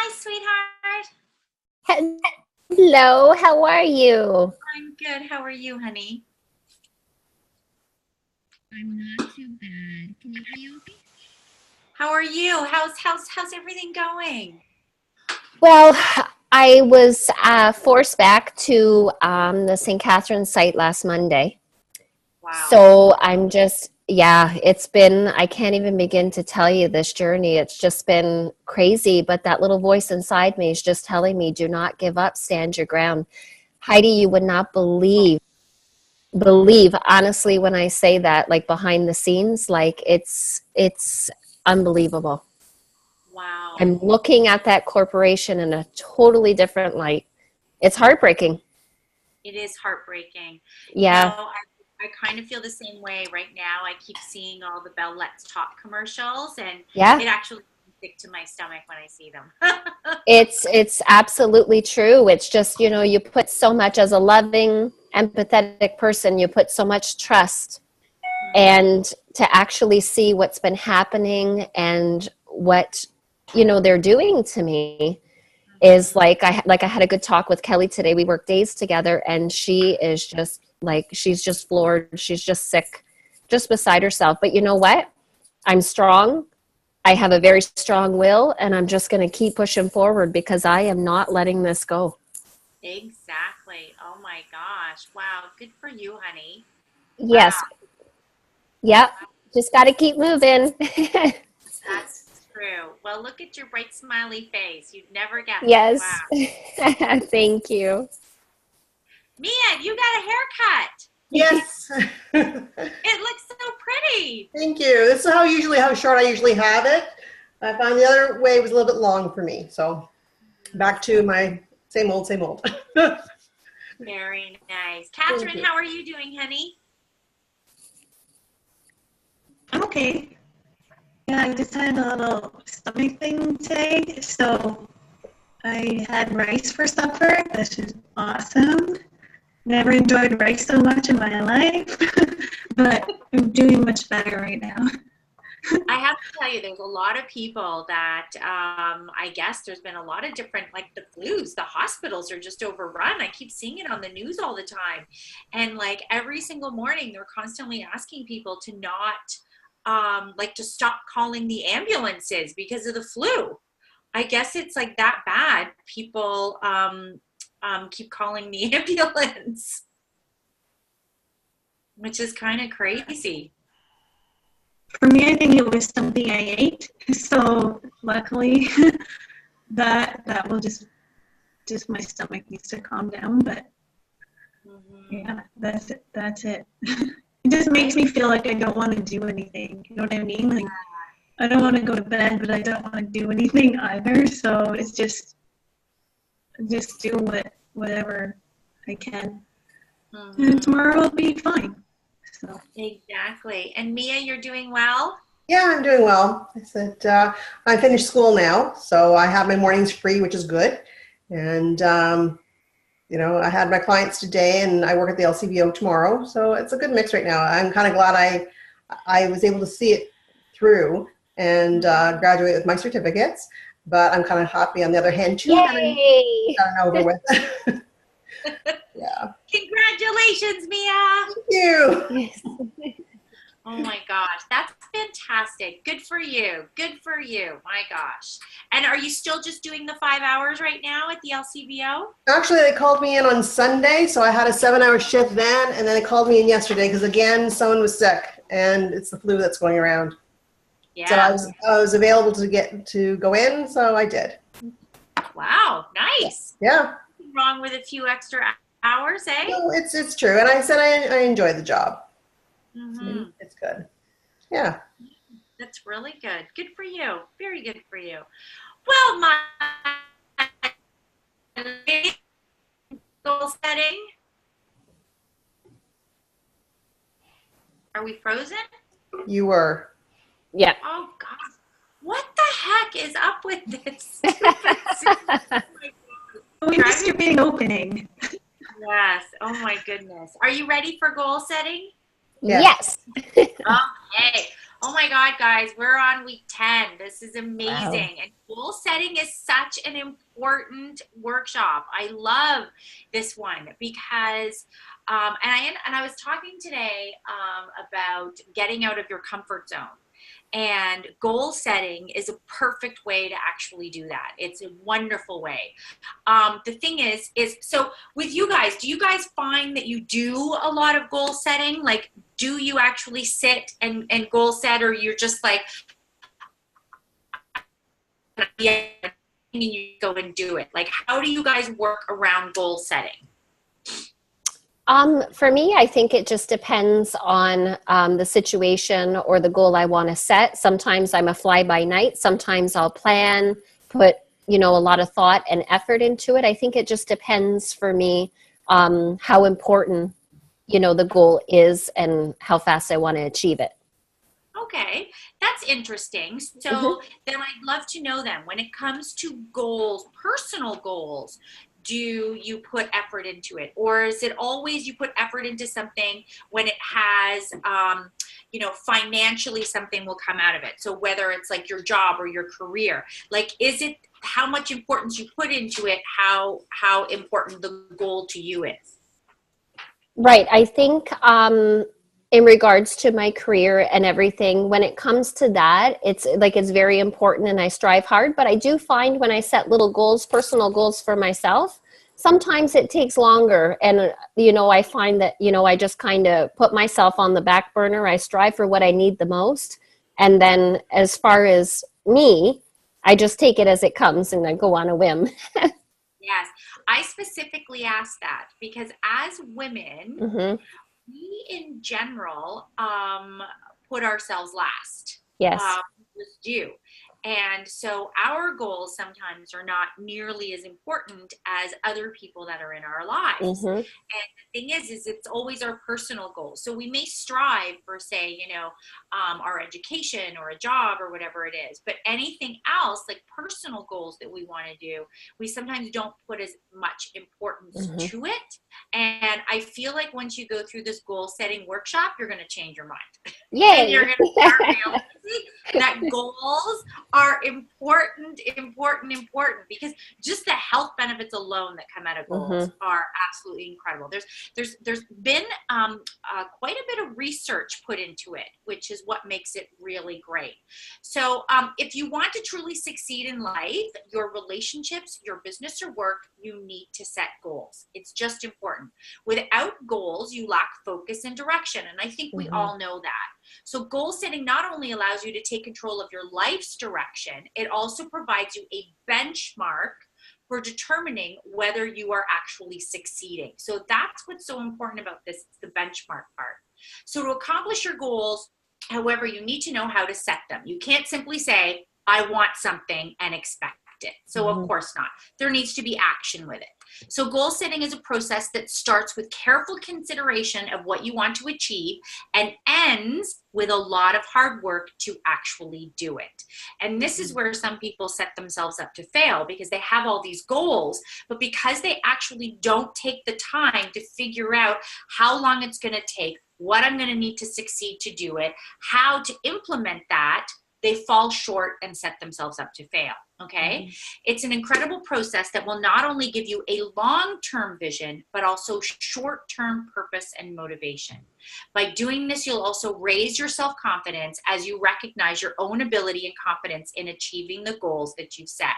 Hi, sweetheart. Hello, how are you? I'm good. How are you, honey? I'm not too bad. Can you hear me okay? How are you? How's everything going? Well, I was forced back to the St. Catharines site last Monday. Wow. So I'm just, yeah, it's been, I can't even begin to tell you this journey. It's just been crazy. But that little voice inside me is just telling me, do not give up, stand your ground. Heidi, you would not believe honestly when I say that, like behind the scenes, like it's unbelievable. Wow. I'm looking at that corporation in a totally different light. It's heartbreaking. It is heartbreaking. Yeah. I kind of feel the same way right now. I keep seeing all the Bell Let's Talk commercials, and Yeah. it actually makes me sick to my stomach when I see them. It's absolutely true. It's just, you put so much as a loving, empathetic person, you put so much trust, and to actually see what's been happening and what they're doing to me is like I had a good talk with Kelly today. We work days together, and she is just like, she's just floored. She's just sick, just beside herself. But you know what? I'm strong. I have a very strong will, and I'm just going to keep pushing forward because I am not letting this go. Exactly. Oh my gosh. Wow. Good for you, honey. Yes. Wow. Yep. Just got to keep moving. That's true. Well, look at your bright, smiley face. You'd never guess it. Wow. Yes. Thank you. Mia, you got a haircut. Yes. It looks so pretty. Thank you. This is how short I usually have it. I found the other way was a little bit long for me. So back to my same old, same old. Very nice. Thank Catherine, you. how are you doing, honey? I'm okay. Yeah, I just had a little stomach thing today, so I had rice for supper. That's just awesome. Never enjoyed rice so much in my life, but I'm doing much better right now. I have to tell you, there's a lot of people that I guess there's been a lot of different, like the flus, the hospitals are just overrun. I keep seeing it on the news all the time. And like every single morning, they're constantly asking people to not, like to stop calling the ambulances because of the flu. I guess it's like that bad. People keep calling the ambulance, which is kind of crazy. For me, I think it was something I ate, so luckily that will just my stomach needs to calm down. But yeah, that's it. That's it. It just makes me feel like I don't want to do anything. You know what I mean? Like I don't want to go to bed, but I don't want to do anything either. So it's just do whatever I can, and tomorrow will be fine. So Exactly. And Mia, you're doing well? Yeah, I'm doing well. I said I finished school now, so I have my mornings free, which is good. And I had my clients today, and I work at the LCBO tomorrow, so it's a good mix right now. I'm kind of glad I was able to see it through and graduate with my certificates, but I'm kind of happy on the other hand too that I Yay! got it over with. Yeah. Congratulations, Mia. Thank you. Yes. Oh my gosh, that's fantastic. Good for you. Good for you. My gosh. And are you still just doing the 5 hours right now at the LCBO? Actually, they called me in on Sunday, so I had a 7-hour shift then, and then they called me in yesterday because again, someone was sick, and it's the flu that's going around. So Yeah. I was available to go in, so I did. Wow. Nice. Yeah. Nothing wrong with a few extra hours, eh? No, it's true, and I said I enjoy the job. Mm-hmm. It's good. Yeah. That's really good. Good for you. Very good for you. Well, my goal setting. Are we frozen? You were. Yeah. Oh gosh. What the heck is up with this stupid Zoom? Oh my God. we missed your big opening. Yes. Oh my goodness. Are you ready for goal setting? Yeah. Yes. Okay. Oh my God, guys, we're on week 10. This is amazing. Wow. And goal setting is such an important workshop. I love this one because, and I was talking today about getting out of your comfort zone. And goal setting is a perfect way to actually do that. It's a wonderful way. The thing is so with you guys, do you guys find that you do a lot of goal setting? Like, do you actually sit and goal set, or you're just like, yeah, and you go and do it? Like, how do you guys work around goal setting? For me, I think it just depends on the situation or the goal I want to set. Sometimes I'm a fly by night. Sometimes I'll plan, put, a lot of thought and effort into it. I think it just depends for me how important, the goal is and how fast I want to achieve it. Okay, that's interesting. So Mm-hmm. then I'd love to know then, when it comes to goals, personal goals, do you put effort into it? Or is it always you put effort into something when it has, financially something will come out of it? So whether it's like your job or your career, like, is it how much importance you put into it, how important the goal to you is? Right. I think in regards to my career and everything, when it comes to that, it's very important and I strive hard. But I do find when I set little goals, personal goals for myself, sometimes it takes longer. And, I find that, I just kind of put myself on the back burner. I strive for what I need the most. And then as far as me, I just take it as it comes and I go on a whim. Yes, I specifically asked that because as women, Mm-hmm. we in general put ourselves last. Yes. Just do. And so our goals sometimes are not nearly as important as other people that are in our lives. Mm-hmm. And the thing is it's always our personal goals. So we may strive for, say, our education or a job or whatever it is, but anything else, like personal goals that we want to do, we sometimes don't put as much importance Mm-hmm. to it. And I feel like once you go through this goal setting workshop, you're going to change your mind. And Yay. you're going to start realizing that goals are important, because just the health benefits alone that come out of goals Mm-hmm. are absolutely incredible. There's been quite a bit of research put into it, which is what makes it really great. So if you want to truly succeed in life, your relationships, your business or work, you need to set goals. It's just important. Without goals, you lack focus and direction. And I think we Mm-hmm. all know that. So goal setting not only allows you to take control of your life's direction, it also provides you a benchmark for determining whether you are actually succeeding. So that's what's so important about this, the benchmark part. So to accomplish your goals, however, you need to know how to set them. You can't simply say, I want something and expect it. So of course not. There needs to be action with it. So goal setting is a process that starts with careful consideration of what you want to achieve and ends with a lot of hard work to actually do it. And this is where some people set themselves up to fail, because they have all these goals, but because they actually don't take the time to figure out how long it's going to take, what I'm going to need to succeed to do it, how to implement that, they fall short and set themselves up to fail. Okay. It's an incredible process that will not only give you a long-term vision, but also short-term purpose and motivation. By doing this, you'll also raise your self-confidence as you recognize your own ability and confidence in achieving the goals that you've set.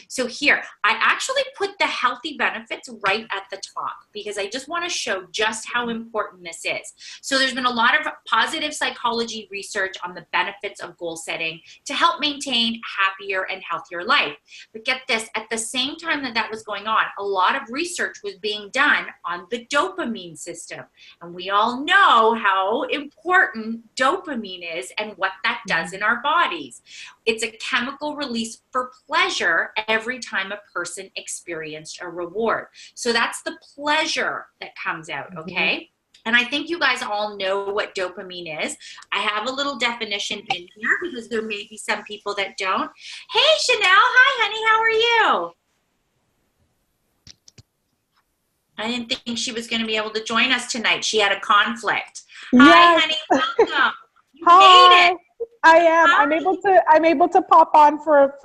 So here, I actually put the healthy benefits right at the top because I just want to show just how important this is. So there's been a lot of positive psychology research on the benefits of goal setting to help maintain happier and healthier life. But get this, at the same time that was going on, a lot of research was being done on the dopamine system. And we all know how important dopamine is and what that does in our bodies. It's a chemical release for pleasure every time a person experienced a reward. So that's the pleasure that comes out, okay? And I think you guys all know what dopamine is. I have a little definition in here because there may be some people that don't. Hey, Chanel. Hi, honey. How are you? I didn't think she was going to be able to join us tonight. She had a conflict. Yes. Hi, honey. Welcome. You Hi. made it. I am. I'm able to pop on for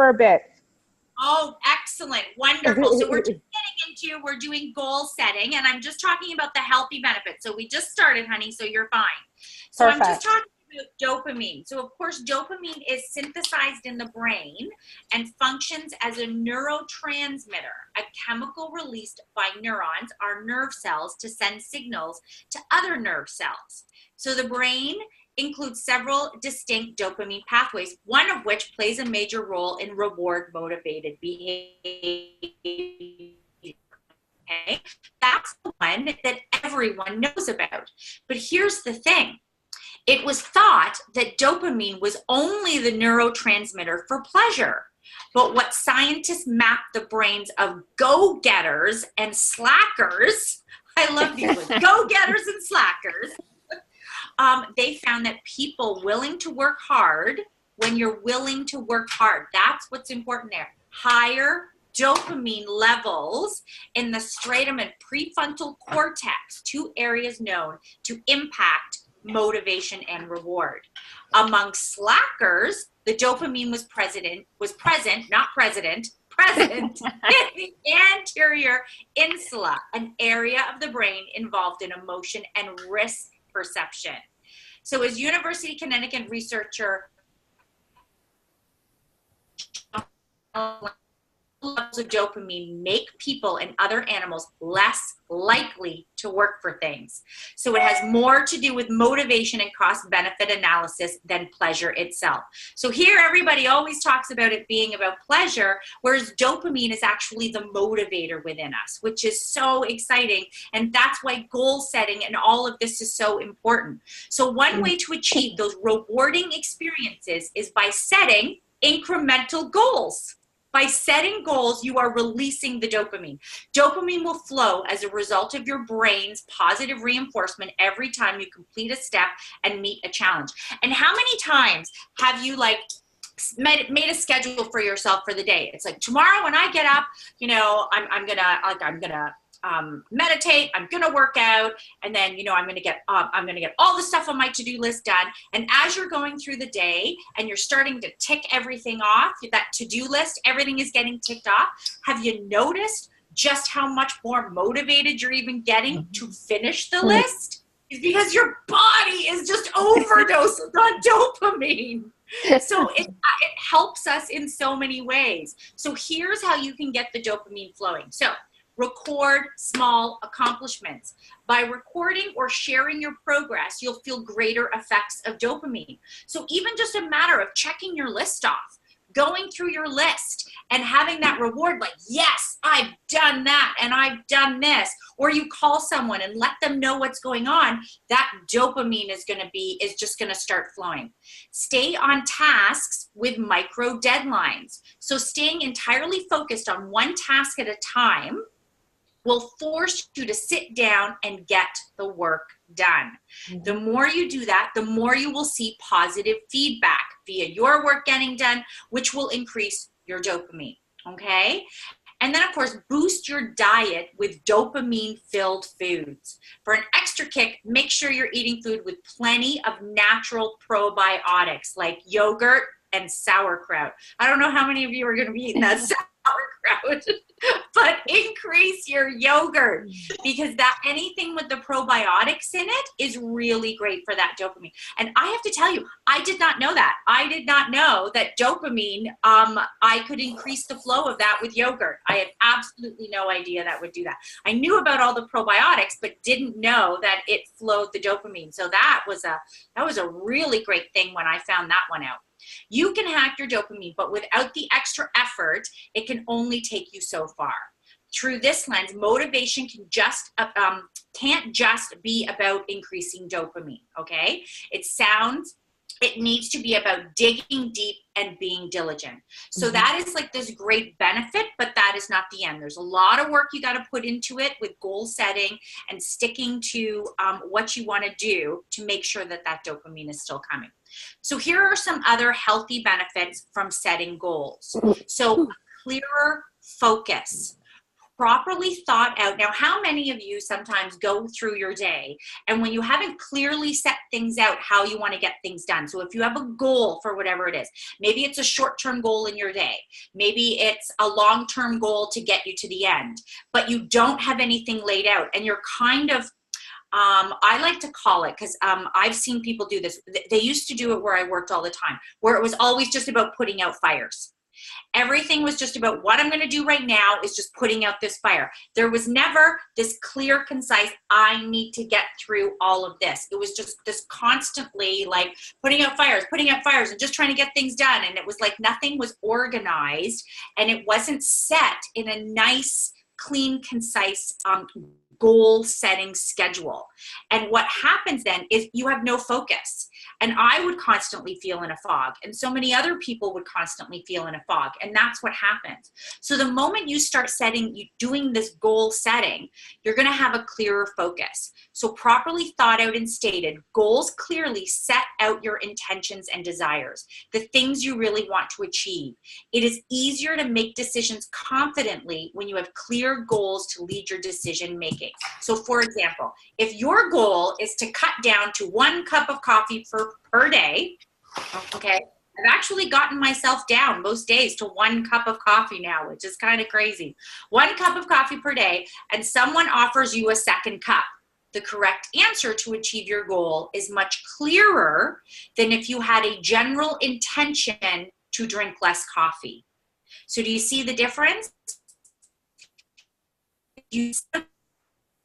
a bit. Oh, excellent. Wonderful. So we're just getting into, we're doing goal setting, and I'm just talking about the healthy benefits. So we just started, honey, so you're fine. So Perfect. I'm just talking about dopamine. So of course, dopamine is synthesized in the brain and functions as a neurotransmitter, a chemical released by neurons, our nerve cells, to send signals to other nerve cells. So the brain includes several distinct dopamine pathways, one of which plays a major role in reward motivated behavior. Okay? That's the one that everyone knows about. But here's the thing. It was thought that dopamine was only the neurotransmitter for pleasure. But what scientists mapped the brains of go-getters and slackers, I love these words, go-getters and slackers, they found that people willing to work hard, when you're willing to work hard, that's what's important there. Higher dopamine levels in the striatum and prefrontal cortex, two areas known to impact motivation and reward. Among slackers, the dopamine was present in the anterior insula, an area of the brain involved in emotion and risk perception. So as University of Connecticut researcher levels of dopamine make people and other animals less likely to work for things. So it has more to do with motivation and cost benefit analysis than pleasure itself. So here everybody always talks about it being about pleasure, whereas dopamine is actually the motivator within us, which is so exciting. And that's why goal setting and all of this is so important. So one way to achieve those rewarding experiences is by setting incremental goals. By setting goals, you are releasing the dopamine. Dopamine will flow as a result of your brain's positive reinforcement every time you complete a step and meet a challenge. And how many times have you made a schedule for yourself for the day? It's like, tomorrow when I get up, I'm gonna meditate, I'm gonna work out, and then I'm gonna get all the stuff on my to-do list done. And as you're going through the day and you're starting to tick everything off, that to-do list, everything is getting ticked off. Have you noticed just how much more motivated you're even getting to finish the list? It's because your body is just overdosed on dopamine. So it helps us in so many ways. So here's how you can get the dopamine flowing. So record small accomplishments. By recording or sharing your progress, you'll feel greater effects of dopamine. So even just a matter of checking your list off, going through your list and having that reward, like, yes, I've done that and I've done this, or you call someone and let them know what's going on, that dopamine is just gonna start flowing. Stay on tasks with micro deadlines. So staying entirely focused on one task at a time will force you to sit down and get the work done. Mm-hmm. The more you do that, the more you will see positive feedback via your work getting done, which will increase your dopamine, okay? And then, of course, boost your diet with dopamine-filled foods. For an extra kick, make sure you're eating food with plenty of natural probiotics like yogurt and sauerkraut. I don't know how many of you are going to be eating that sauerkraut, but increase your yogurt, because anything with the probiotics in it is really great for that dopamine. And I have to tell you, I did not know that. I did not know that dopamine, I could increase the flow of that with yogurt. I had absolutely no idea that would do that. I knew about all the probiotics, but didn't know that it flowed the dopamine. So that was a really great thing when I found that one out. You can hack your dopamine, but without the extra effort, it can only take you so far. Through this lens, motivation can't just be about increasing dopamine, okay? It needs to be about digging deep and being diligent. So that is like this great benefit, but that is not the end. There's a lot of work you got to put into it with goal setting and sticking to what you want to do to make sure that dopamine is still coming. So here are some other healthy benefits from setting goals. So clearer focus. properly thought out. Now, how many of you sometimes go through your day and when you haven't clearly set things out how you want to get things done? So if you have a goal for whatever it is, maybe it's a short-term goal in your day, maybe it's a long-term goal to get you to the end, but you don't have anything laid out and you're kind of I like to call it, because I've seen people do this. They used to do it where I worked all the time, where it was always just about putting out fires. Everything was just about what I'm going to do right now is just putting out this fire. There was never this clear, concise, I need to get through all of this. It was just this constantly like putting out fires and just trying to get things done. And it was like nothing was organized and it wasn't set in a nice, clean, concise goal setting schedule. And what happens then is you have no focus. And I would constantly feel in a fog. And so many other people would constantly feel in a fog. And that's what happens. So the moment you start doing this goal setting, you're going to have a clearer focus. So properly thought out and stated, goals clearly set out your intentions and desires, the things you really want to achieve. It is easier to make decisions confidently when you have clear goals to lead your decision making. So for example, if your goal is to cut down to 1 cup of coffee per day, okay, I've actually gotten myself down most days to 1 cup of coffee now, which is kind of crazy. 1 cup of coffee per day, and someone offers you a second cup. The correct answer to achieve your goal is much clearer than if you had a general intention to drink less coffee. So do you see the difference? You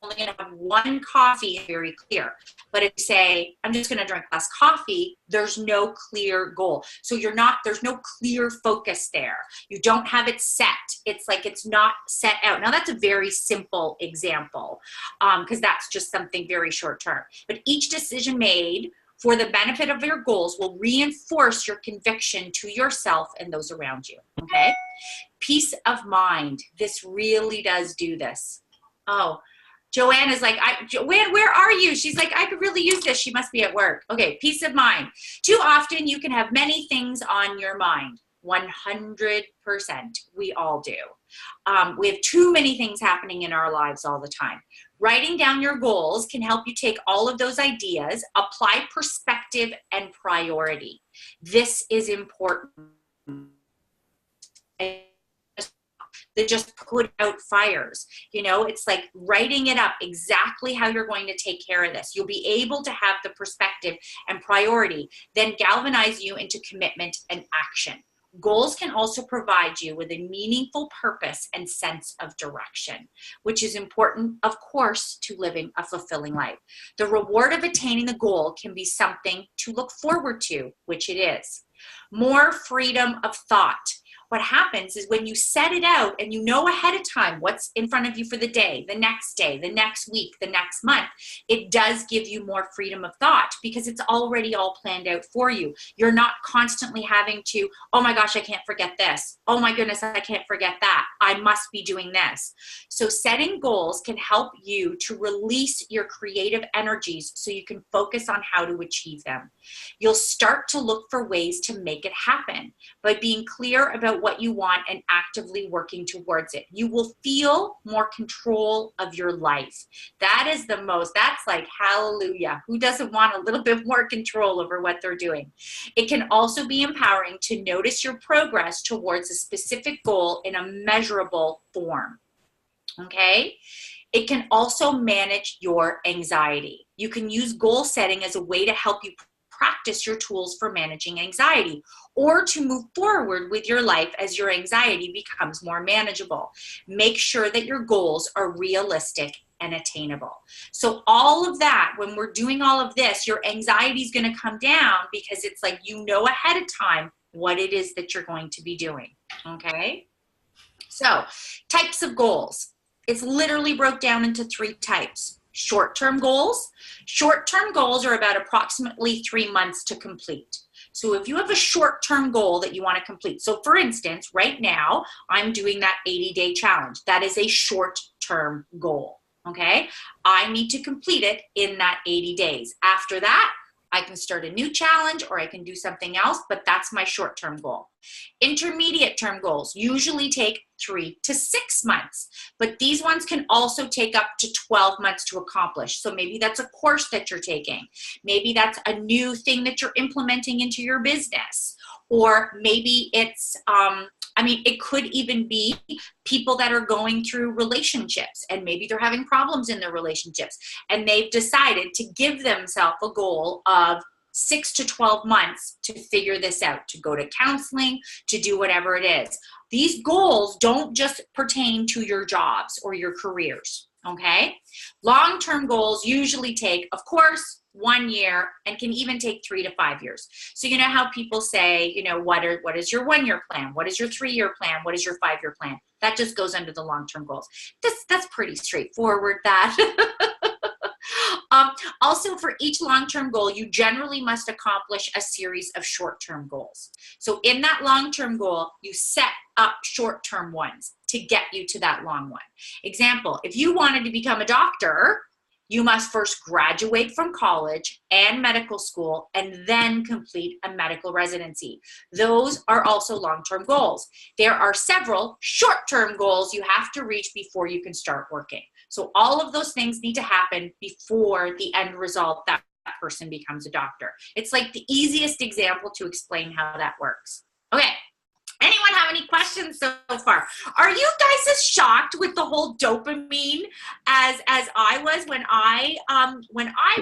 only going to have 1 coffee, very clear. But if you say, I'm just going to drink less coffee, there's no clear goal. So there's no clear focus there. You don't have it set. It's like it's not set out. Now that's a very simple example because that's just something very short term. But each decision made for the benefit of your goals will reinforce your conviction to yourself and those around you, okay? Peace of mind. This really does do this. Oh, Joanne is like, Joanne, where are you? She's like, I could really use this. She must be at work. Okay, peace of mind. Too often you can have many things on your mind. 100%. We all do. We have too many things happening in our lives all the time. Writing down your goals can help you take all of those ideas, apply perspective and priority. This is important. That just put out fires. You know, it's like writing it up exactly how you're going to take care of this. You'll be able to have the perspective and priority, then galvanize you into commitment and action. Goals can also provide you with a meaningful purpose and sense of direction, which is important, of course, to living a fulfilling life. The reward of attaining the goal can be something to look forward to, which it is. More freedom of thought. What happens is when you set it out and you know ahead of time what's in front of you for the day, the next week, the next month, it does give you more freedom of thought because it's already all planned out for you. You're not constantly having to, oh my gosh, I can't forget this. Oh my goodness, I can't forget that. I must be doing this. So setting goals can help you to release your creative energies so you can focus on how to achieve them. You'll start to look for ways to make it happen by being clear about what you want and actively working towards it. You will feel more control of your life. That's like hallelujah. Who doesn't want a little bit more control over what they're doing? It can also be empowering to notice your progress towards a specific goal in a measurable form. Okay? It can also manage your anxiety. You can use goal setting as a way to help you practice your tools for managing anxiety or to move forward with your life as your anxiety becomes more manageable. Make sure that your goals are realistic and attainable. So all of that, when we're doing all of this, your anxiety is going to come down because it's like you know ahead of time what it is that you're going to be doing, okay? So types of goals. It's literally broke down into 3 types. Short-term goals. Short-term goals are about approximately 3 months to complete. So if you have a short-term goal that you want to complete, so for instance, right now, I'm doing that 80-day challenge. That is a short-term goal, okay? I need to complete it in that 80 days. After that, I can start a new challenge or I can do something else, but that's my short-term goal. Intermediate term goals usually take 3 to 6 months, but these ones can also take up to 12 months to accomplish. So maybe that's a course that you're taking. Maybe that's a new thing that you're implementing into your business. Or maybe it's, it could even be people that are going through relationships and maybe they're having problems in their relationships and they've decided to give themselves a goal of 6 to 12 months to figure this out, to go to counseling, to do whatever it is. These goals don't just pertain to your jobs or your careers, okay? Long-term goals usually take, of course, 1 year and can even take 3 to 5 years. So you know how people say, what is your 1-year plan? What is your 3-year plan? What is your 5-year plan? That just goes under the long-term goals. That's pretty straightforward, that. Also, for each long-term goal, you generally must accomplish a series of short-term goals. So in that long-term goal, you set up short-term ones to get you to that long one. Example, if you wanted to become a doctor, you must first graduate from college and medical school and then complete a medical residency. Those are also long-term goals. There are several short-term goals you have to reach before you can start working. So all of those things need to happen before the end result that person becomes a doctor. It's like the easiest example to explain how that works. Okay. Anyone have any questions so far? Are you guys as shocked with the whole dopamine as I was when I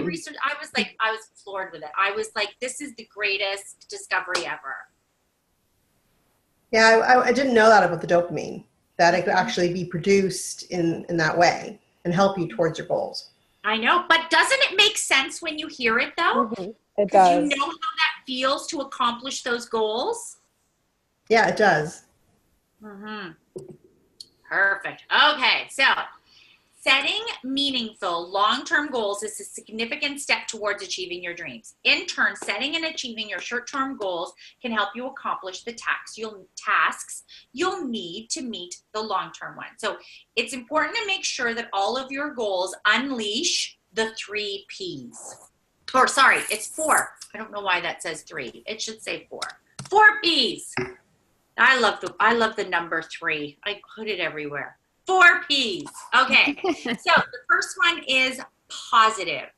researched? I was floored with it. I was like, this is the greatest discovery ever. Yeah, I didn't know that about the dopamine, that it could actually be produced in that way and help you towards your goals. I know, but doesn't it make sense when you hear it though? Mm-hmm. It Because does. you know how that feels to accomplish those goals? Yeah, it does. Mm-hmm. Perfect. Okay, so setting meaningful long-term goals is a significant step towards achieving your dreams. In turn, setting and achieving your short-term goals can help you accomplish the tasks you'll need to meet the long-term one. So it's important to make sure that all of your goals unleash the 3 Ps. Or sorry, it's 4. I don't know why that says 3. It should say 4. 4 Ps. I love the number 3. I put it everywhere. 4 Ps. Okay. So the first one is positive.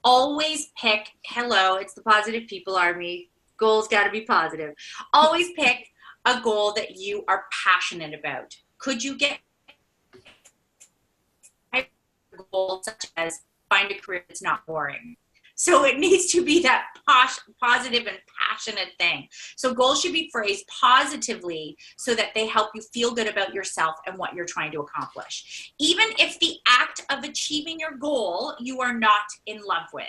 Always pick, hello, it's the Positive People Army. Goals got to be positive. Always pick a goal that you are passionate about. Could you get a goal such as find a career that's not boring? So it needs to be that positive and passionate thing. So goals should be phrased positively so that they help you feel good about yourself and what you're trying to accomplish. Even if the act of achieving your goal you are not in love with.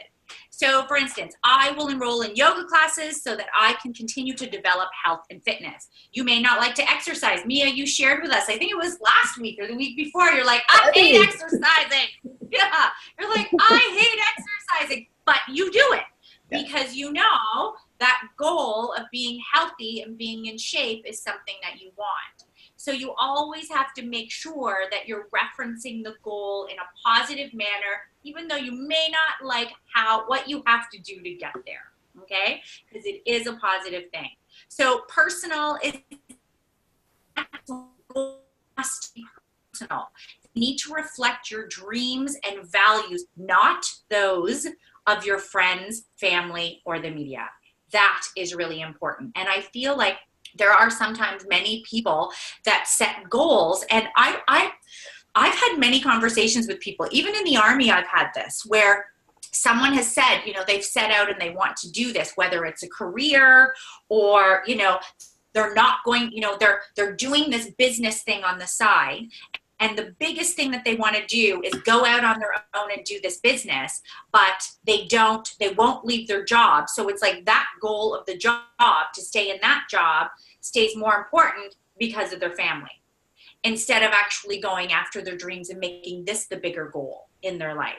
So for instance, I will enroll in yoga classes so that I can continue to develop health and fitness. You may not like to exercise. Mia, you shared with us, I think it was last week or the week before, you're like, I hate exercising. Yeah, you're like, I hate exercising. But you do it because you know that goal of being healthy and being in shape is something that you want. So you always have to make sure that you're referencing the goal in a positive manner, even though you may not like what you have to do to get there, okay? Because it is a positive thing. So personal is must be personal. You need to reflect your dreams and values, not those of your friends, family, or the media. That is really important. And I feel like there are sometimes many people that set goals, and I've had many conversations with people, even in the Army I've had this, where someone has said, they've set out and they want to do this, whether it's a career or, they're not going, they're doing this business thing on the side. And the biggest thing that they want to do is go out on their own and do this business, but they won't leave their job. So it's like that goal of the job, to stay in that job, stays more important because of their family, instead of actually going after their dreams and making this the bigger goal in their life.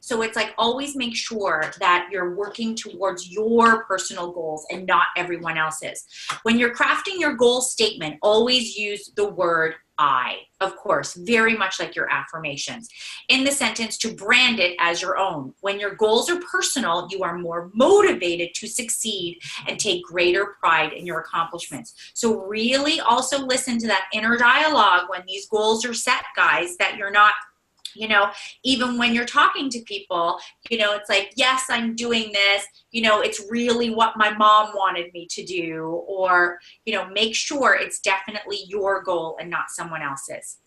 So it's like, always make sure that you're working towards your personal goals and not everyone else's. When you're crafting your goal statement, always use the word I, of course, very much like your affirmations. In the sentence, to brand it as your own. When your goals are personal, you are more motivated to succeed and take greater pride in your accomplishments. So really also listen to that inner dialogue when these goals are set, guys, that you're not, you know, even when you're talking to people, you know, it's like, yes, I'm doing this, you know, it's really what my mom wanted me to do, or, you know, make sure it's definitely your goal and not someone else's.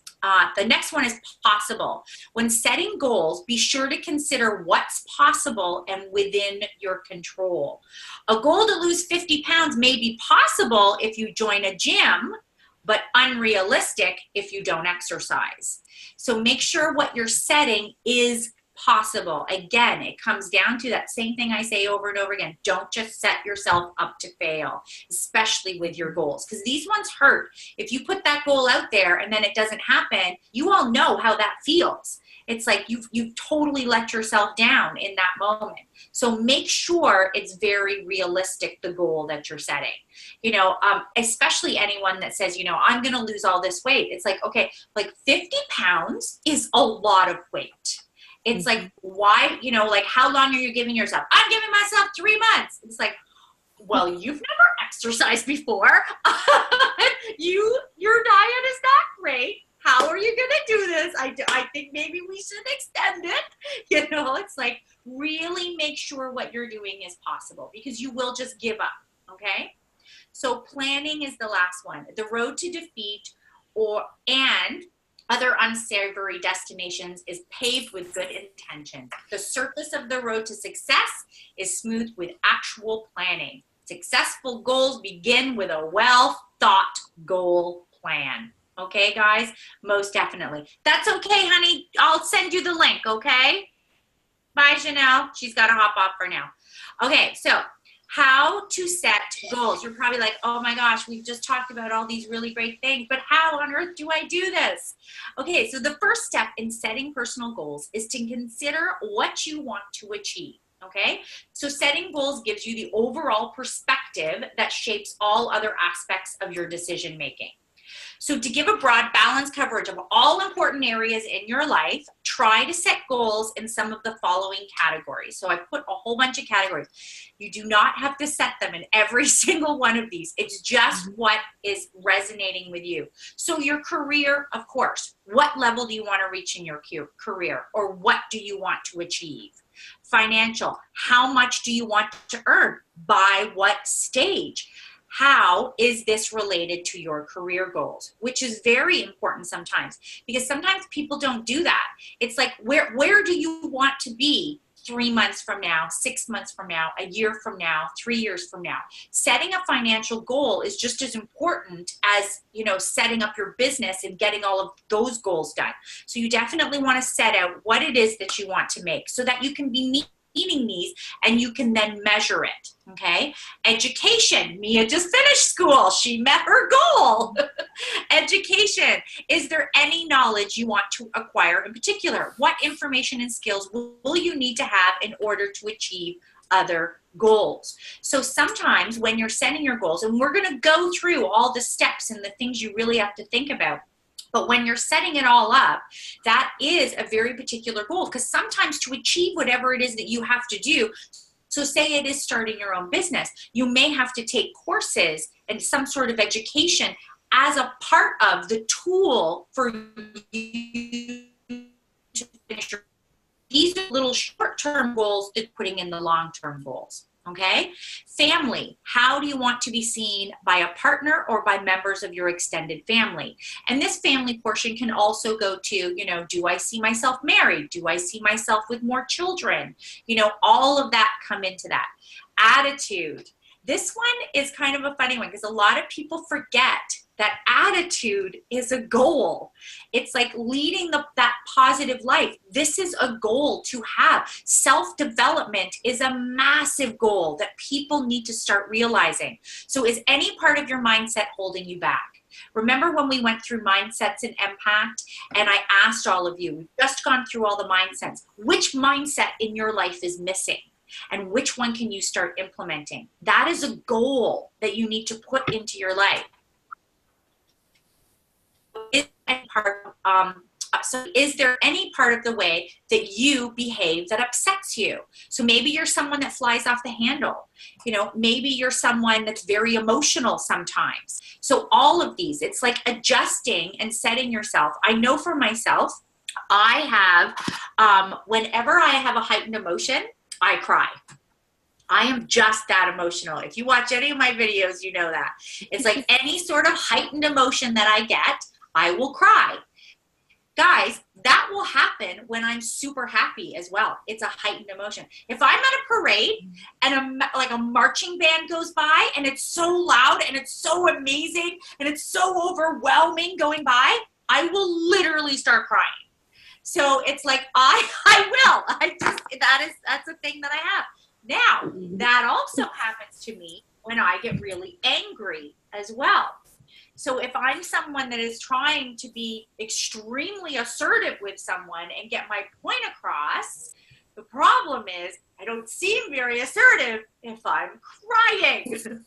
The next one is possible. When setting goals, be sure to consider what's possible and within your control. A goal to lose 50 pounds may be possible if you join a gym, but unrealistic if you don't exercise. So make sure what you're setting is possible. Again, it comes down to that same thing I say over and over again. Don't just set yourself up to fail, especially with your goals, because these ones hurt. If you put that goal out there and then it doesn't happen, you all know how that feels. It's like you've totally let yourself down in that moment. So make sure it's very realistic, the goal that you're setting. You know, especially anyone that says, you know, I'm going to lose all this weight. It's like, okay, like 50 pounds is a lot of weight. It's like, why, you know, like how long are you giving yourself? I'm giving myself 3 months. It's like, well, you've never exercised before. Your diet is not great. How are you going to do this? I think maybe we should extend it. You know, it's like really make sure what you're doing is possible, because you will just give up. Okay. So planning is the last one. The road to defeat and other unsavory destinations is paved with good intentions. The surface of the road to success is smoothed with actual planning. Successful goals begin with a well-thought goal plan. Okay, guys? Most definitely. That's okay, honey. I'll send you the link, okay? Bye, Janelle. She's got to hop off for now. Okay, so how to set goals. You're probably like, oh my gosh, we've just talked about all these really great things, but how on earth do I do this? Okay, so the first step in setting personal goals is to consider what you want to achieve. Okay, so setting goals gives you the overall perspective that shapes all other aspects of your decision making. So to give a broad, balanced coverage of all important areas in your life, try to set goals in some of the following categories. So I put a whole bunch of categories. You do not have to set them in every single one of these. It's just what is resonating with you. So your career, of course, what level do you want to reach in your career, or what do you want to achieve? Financial, how much do you want to earn? By what stage? How is this related to your career goals? Which is very important sometimes, because sometimes people don't do that. It's like, where do you want to be 3 months from now, 6 months from now, a year from now, 3 years from now? Setting a financial goal is just as important as, you know, setting up your business and getting all of those goals done. So you definitely want to set out what it is that you want to make, so that you can be meeting these and you can then measure it. Okay. Education. Mia just finished school. She met her goal. Education. Is there any knowledge you want to acquire in particular? What information and skills will you need to have in order to achieve other goals? So sometimes when you're setting your goals, and we're going to go through all the steps and the things you really have to think about, but when you're setting it all up, that is a very particular goal, because sometimes to achieve whatever it is that you have to do, so say it is starting your own business, you may have to take courses and some sort of education as a part of the tool for you to finish your. These are little short-term goals that putting in the long-term goals. Okay. Family. How do you want to be seen by a partner or by members of your extended family? And this family portion can also go to, you know, do I see myself married? Do I see myself with more children? You know, all of that come into that. Attitude. This one is kind of a funny one, because a lot of people forget that attitude is a goal. It's like leading that positive life. This is a goal to have. Self-development is a massive goal that people need to start realizing. So is any part of your mindset holding you back? Remember when we went through mindsets and impact, and I asked all of you, we've just gone through all the mindsets, which mindset in your life is missing? And which one can you start implementing? That is a goal that you need to put into your life. is any part so is there any part of the way that you behave that upsets you? So maybe you're someone that flies off the handle. You know, maybe you're someone that's very emotional sometimes. So all of these, it's like adjusting and setting yourself. I know for myself, I have, whenever I have a heightened emotion, I cry. I am just that emotional. If you watch any of my videos, you know that. It's like any sort of heightened emotion that I get, I will cry. Guys, that will happen when I'm super happy as well. It's a heightened emotion. If I'm at a parade and like a marching band goes by and it's so loud and it's so amazing and it's so overwhelming going by, I will literally start crying. So it's like that's a thing that I have. Now, that also happens to me when I get really angry as well. So if I'm someone that is trying to be extremely assertive with someone and get my point across, the problem is I don't seem very assertive if I'm crying.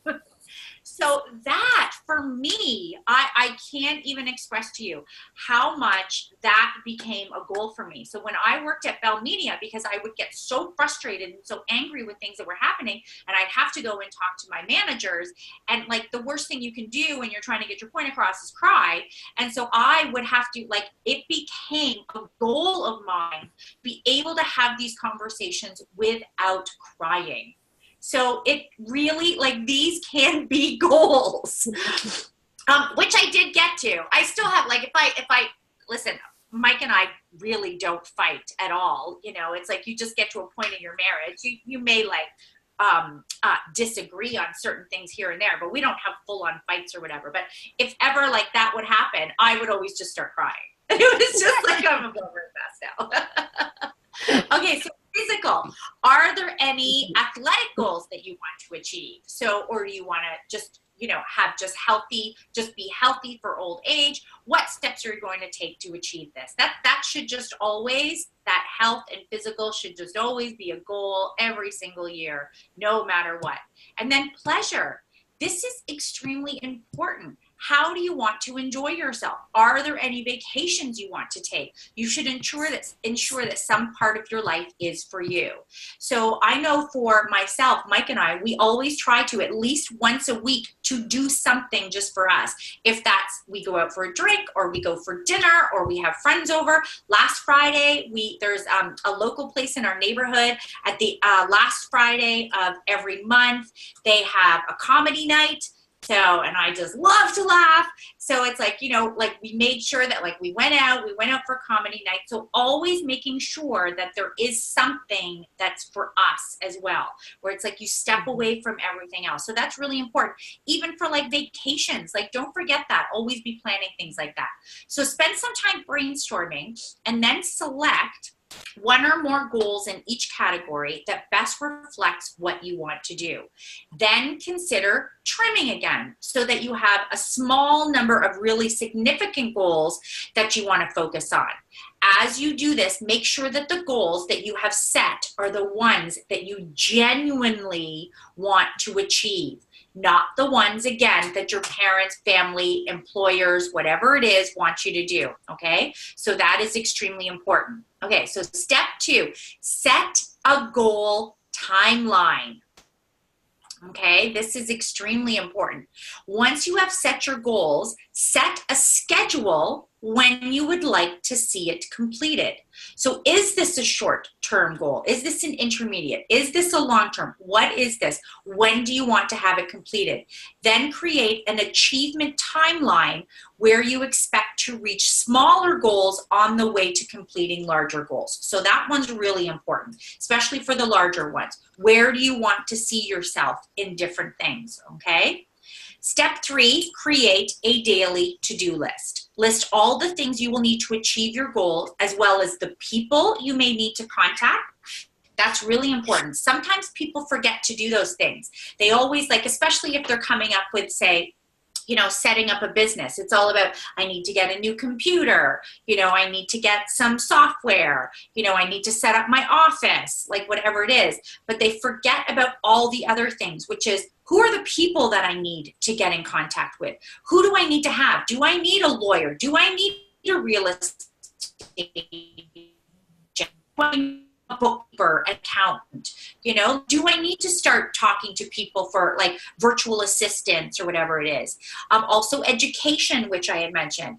So that, for me, I can't even express to you how much that became a goal for me. So when I worked at Bell Media, because I would get so frustrated and so angry with things that were happening, and I'd have to go and talk to my managers, and like the worst thing you can do when you're trying to get your point across is cry. And so I would have to, like, it became a goal of mine to be able to have these conversations without crying. So it really, like, these can be goals, which I did get to. I still have, like, if I listen, Mike and I really don't fight at all. You know, it's like you just get to a point in your marriage. You may disagree on certain things here and there, but we don't have full on fights or whatever. But if ever like that would happen, I would always just start crying. It was just like, I'm over it fast now. Okay, so physical. Are there any athletic goals that you want to achieve? So, or do you want to just, you know, have just be healthy for old age? What steps are you going to take to achieve this? That should just always, that health and physical should just always be a goal every single year, no matter what. And then pleasure. This is extremely important. How do you want to enjoy yourself? Are there any vacations you want to take? You should ensure that some part of your life is for you. So I know for myself, Mike and I, we always try to at least once a week to do something just for us. If that's we go out for a drink or we go for dinner or we have friends over. Last Friday, there's a local place in our neighborhood at the last Friday of every month. They have a comedy night. So, and I just love to laugh. So it's like, you know, like we made sure that like we went out for comedy night. So always making sure that there is something that's for us as well, where it's like you step away from everything else. So that's really important. Even for like vacations, like don't forget that. Always be planning things like that. So spend some time brainstorming and then select one or more goals in each category that best reflects what you want to do. Then consider trimming again so that you have a small number of really significant goals that you want to focus on. As you do this, make sure that the goals that you have set are the ones that you genuinely want to achieve. Not the ones, again, that your parents, family, employers, whatever it is, want you to do, okay? So that is extremely important. Okay, so step 2, set a goal timeline. Okay, this is extremely important. Once you have set your goals, set a schedule when you would like to see it completed. So is this a short-term goal? Is this an intermediate? Is this a long-term? What is this? When do you want to have it completed? Then create an achievement timeline where you expect to reach smaller goals on the way to completing larger goals. So that one's really important, especially for the larger ones. Where do you want to see yourself in different things, okay? Step 3, create a daily to-do list. List all the things you will need to achieve your goal, as well as the people you may need to contact. That's really important. Sometimes people forget to do those things. They always, like, especially if they're coming up with, say, setting up a business. It's all about, I need to get a new computer, I need to get some software, I need to set up my office, like whatever it is. But they forget about all the other things, which is, who are the people that I need to get in contact with? Who do I need to have? Do I need a lawyer? Do I need a real estate agent? A bookkeeper, accountant, do I need to start talking to people for like virtual assistants or whatever it is? Also education, which I had mentioned,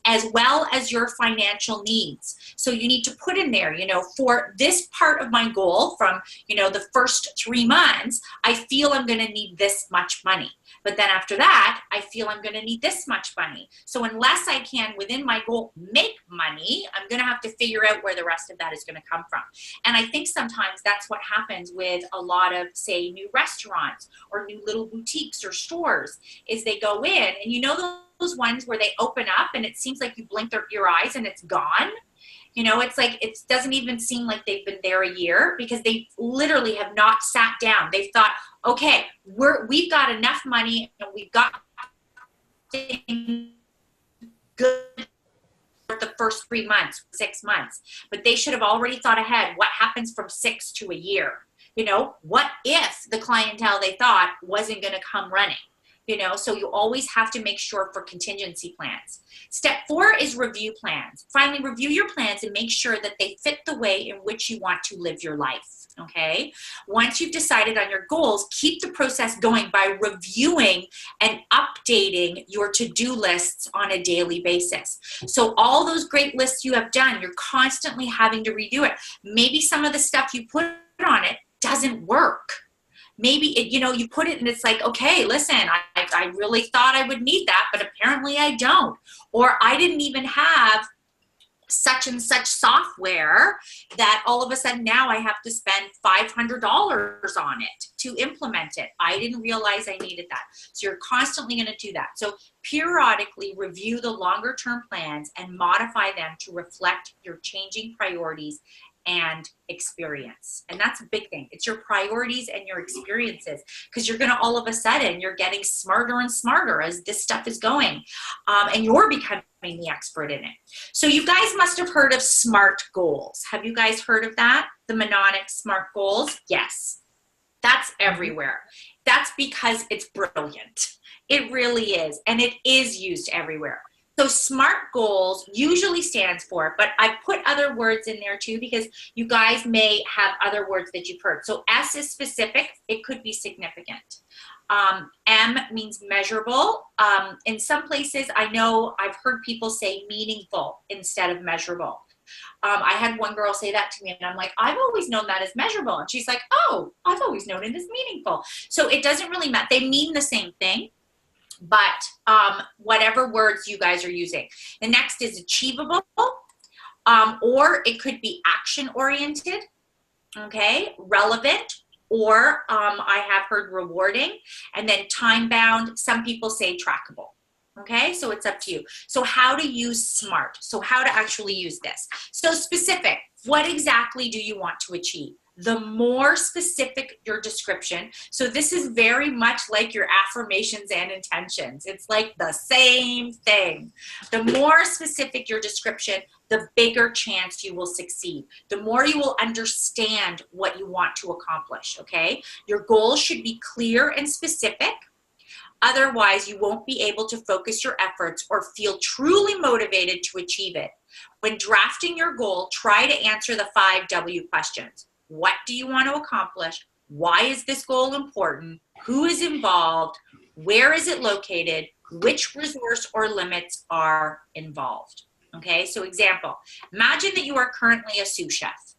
as well as your financial needs. So you need to put in there, for this part of my goal from, the first 3 months, I feel I'm going to need this much money. But then after that, I feel I'm going to need this much money. So unless I can, within my goal, make money, I'm going to have to figure out where the rest of that is going to come from. And I think sometimes that's what happens with a lot of, say, new restaurants or new little boutiques or stores, is they go in and those ones where they open up and it seems like you blink your eyes and it's gone. It's like, it doesn't even seem like they've been there a year, because they literally have not sat down. They've thought, okay, we've got enough money and we've got things good for the first 3 months, 6 months, but they should have already thought ahead. What happens from 6 to a year? What if the clientele they thought wasn't going to come running? So you always have to make sure for contingency plans. Step 4 is review plans. Finally, review your plans and make sure that they fit the way in which you want to live your life, okay? Once you've decided on your goals, keep the process going by reviewing and updating your to-do lists on a daily basis. So all those great lists you have done, you're constantly having to redo it. Maybe some of the stuff you put on it doesn't work. Maybe you put it and it's like, okay, listen, I really thought I would need that, but apparently I don't. Or I didn't even have such and such software that all of a sudden now I have to spend $500 on it to implement it. I didn't realize I needed that. So you're constantly going to do that. So periodically review the longer term plans and modify them to reflect your changing priorities and experience. And that's a big thing. It's your priorities and your experiences, because you're going to all of a sudden, you're getting smarter and smarter as this stuff is going, and you're becoming the expert in it. So you guys must have heard of SMART goals. Have you guys heard of that? The mnemonic SMART goals? Yes. That's everywhere. That's because it's brilliant. It really is. And it is used everywhere. So SMART goals usually stands for, but I've put other words in there too, because you guys may have other words that you've heard. So S is specific. It could be significant. M means measurable. In some places, I know I've heard people say meaningful instead of measurable. I had one girl say that to me and I'm like, I've always known that as measurable. And she's like, oh, I've always known it as meaningful. So it doesn't really matter. They mean the same thing. But whatever words you guys are using. The next is achievable, or it could be action-oriented, okay, relevant, or I have heard rewarding, and then time-bound. Some people say trackable, okay? So it's up to you. So how to use SMART. So how to actually use this. So specific, what exactly do you want to achieve? The more specific your description, so this is very much like your affirmations and intentions. It's like the same thing. The more specific your description, the bigger chance you will succeed. The more you will understand what you want to accomplish, okay? Your goals should be clear and specific. Otherwise, you won't be able to focus your efforts or feel truly motivated to achieve it. When drafting your goal, try to answer the 5 W questions. What do you want to accomplish? Why is this goal important? Who is involved? Where is it located? Which resource or limits are involved? Okay, so example, imagine that you are currently a sous chef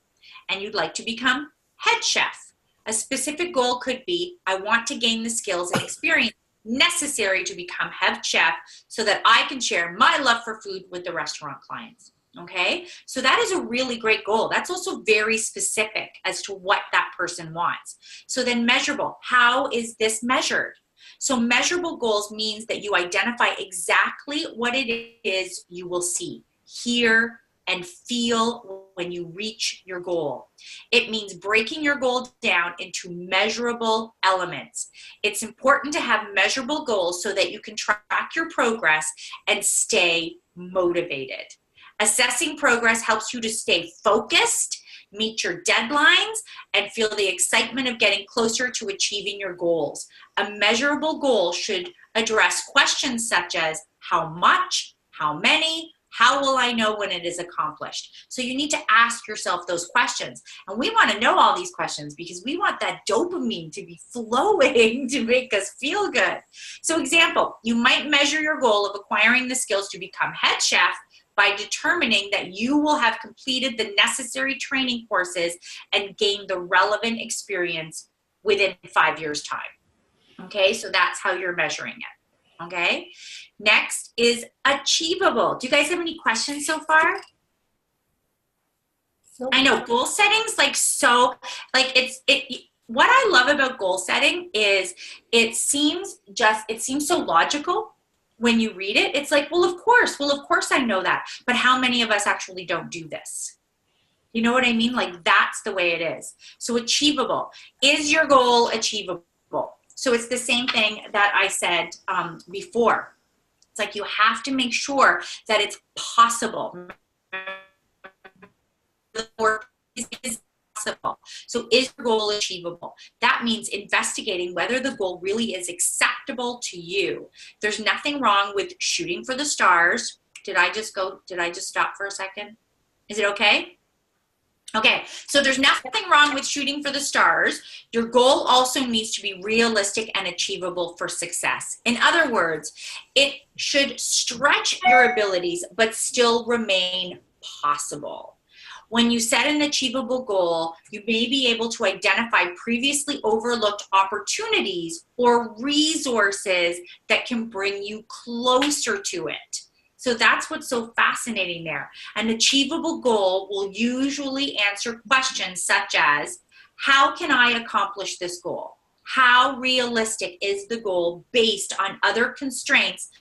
and you'd like to become head chef. A specific goal could be, I want to gain the skills and experience necessary to become head chef so that I can share my love for food with the restaurant clients. Okay, so that is a really great goal. That's also very specific as to what that person wants. So then measurable, how is this measured? So measurable goals means that you identify exactly what it is you will see, hear, and feel when you reach your goal. It means breaking your goal down into measurable elements. It's important to have measurable goals so that you can track your progress and stay motivated. Assessing progress helps you to stay focused, meet your deadlines, and feel the excitement of getting closer to achieving your goals. A measurable goal should address questions such as how much, how many, how will I know when it is accomplished? So you need to ask yourself those questions. And we want to know all these questions because we want that dopamine to be flowing to make us feel good. So example, you might measure your goal of acquiring the skills to become head chef by determining that you will have completed the necessary training courses and gained the relevant experience within 5 years' time. Okay, so that's how you're measuring it. Okay, next is achievable. Do you guys have any questions so far? Nope. I know goal settings what I love about goal setting is it seems so logical when you read it. It's like, well, of course I know that. But how many of us actually don't do this? You know what I mean? Like, that's the way it is. So achievable. Is your goal achievable? So it's the same thing that I said before. It's like you have to make sure that it's possible. Is possible. So is your goal achievable? That means investigating whether the goal really is acceptable to you. There's nothing wrong with shooting for the stars. Did I just stop for a second? Is it okay? Okay, so there's nothing wrong with shooting for the stars. Your goal also needs to be realistic and achievable for success. In other words, it should stretch your abilities, but still remain possible. When you set an achievable goal, you may be able to identify previously overlooked opportunities or resources that can bring you closer to it. So that's what's so fascinating there. An achievable goal will usually answer questions such as, how can I accomplish this goal? How realistic is the goal based on other constraints?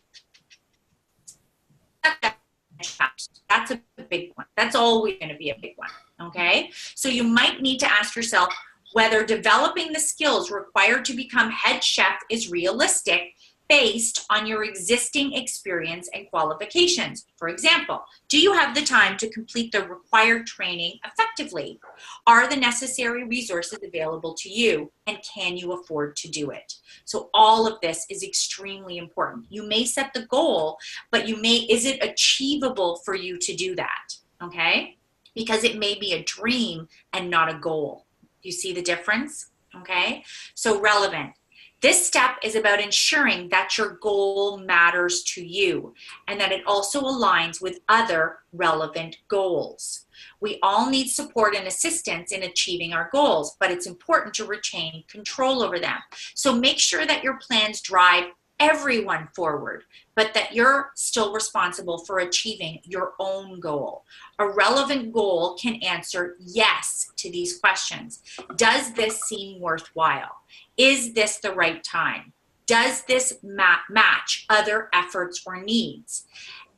That's a big one. That's always going to be a big one, okay? So you might need to ask yourself whether developing the skills required to become head chef is realistic based on your existing experience and qualifications. For example, do you have the time to complete the required training effectively? Are the necessary resources available to you, and can you afford to do it? So all of this is extremely important. You may set the goal, but is it achievable for you to do that? Okay? Because it may be a dream and not a goal. Do you see the difference? Okay? So relevant. This step is about ensuring that your goal matters to you and that it also aligns with other relevant goals. We all need support and assistance in achieving our goals, but it's important to retain control over them. So make sure that your plans drive everyone forward, but that you're still responsible for achieving your own goal. A relevant goal can answer yes to these questions. Does this seem worthwhile? Is this the right time? Does this match other efforts or needs?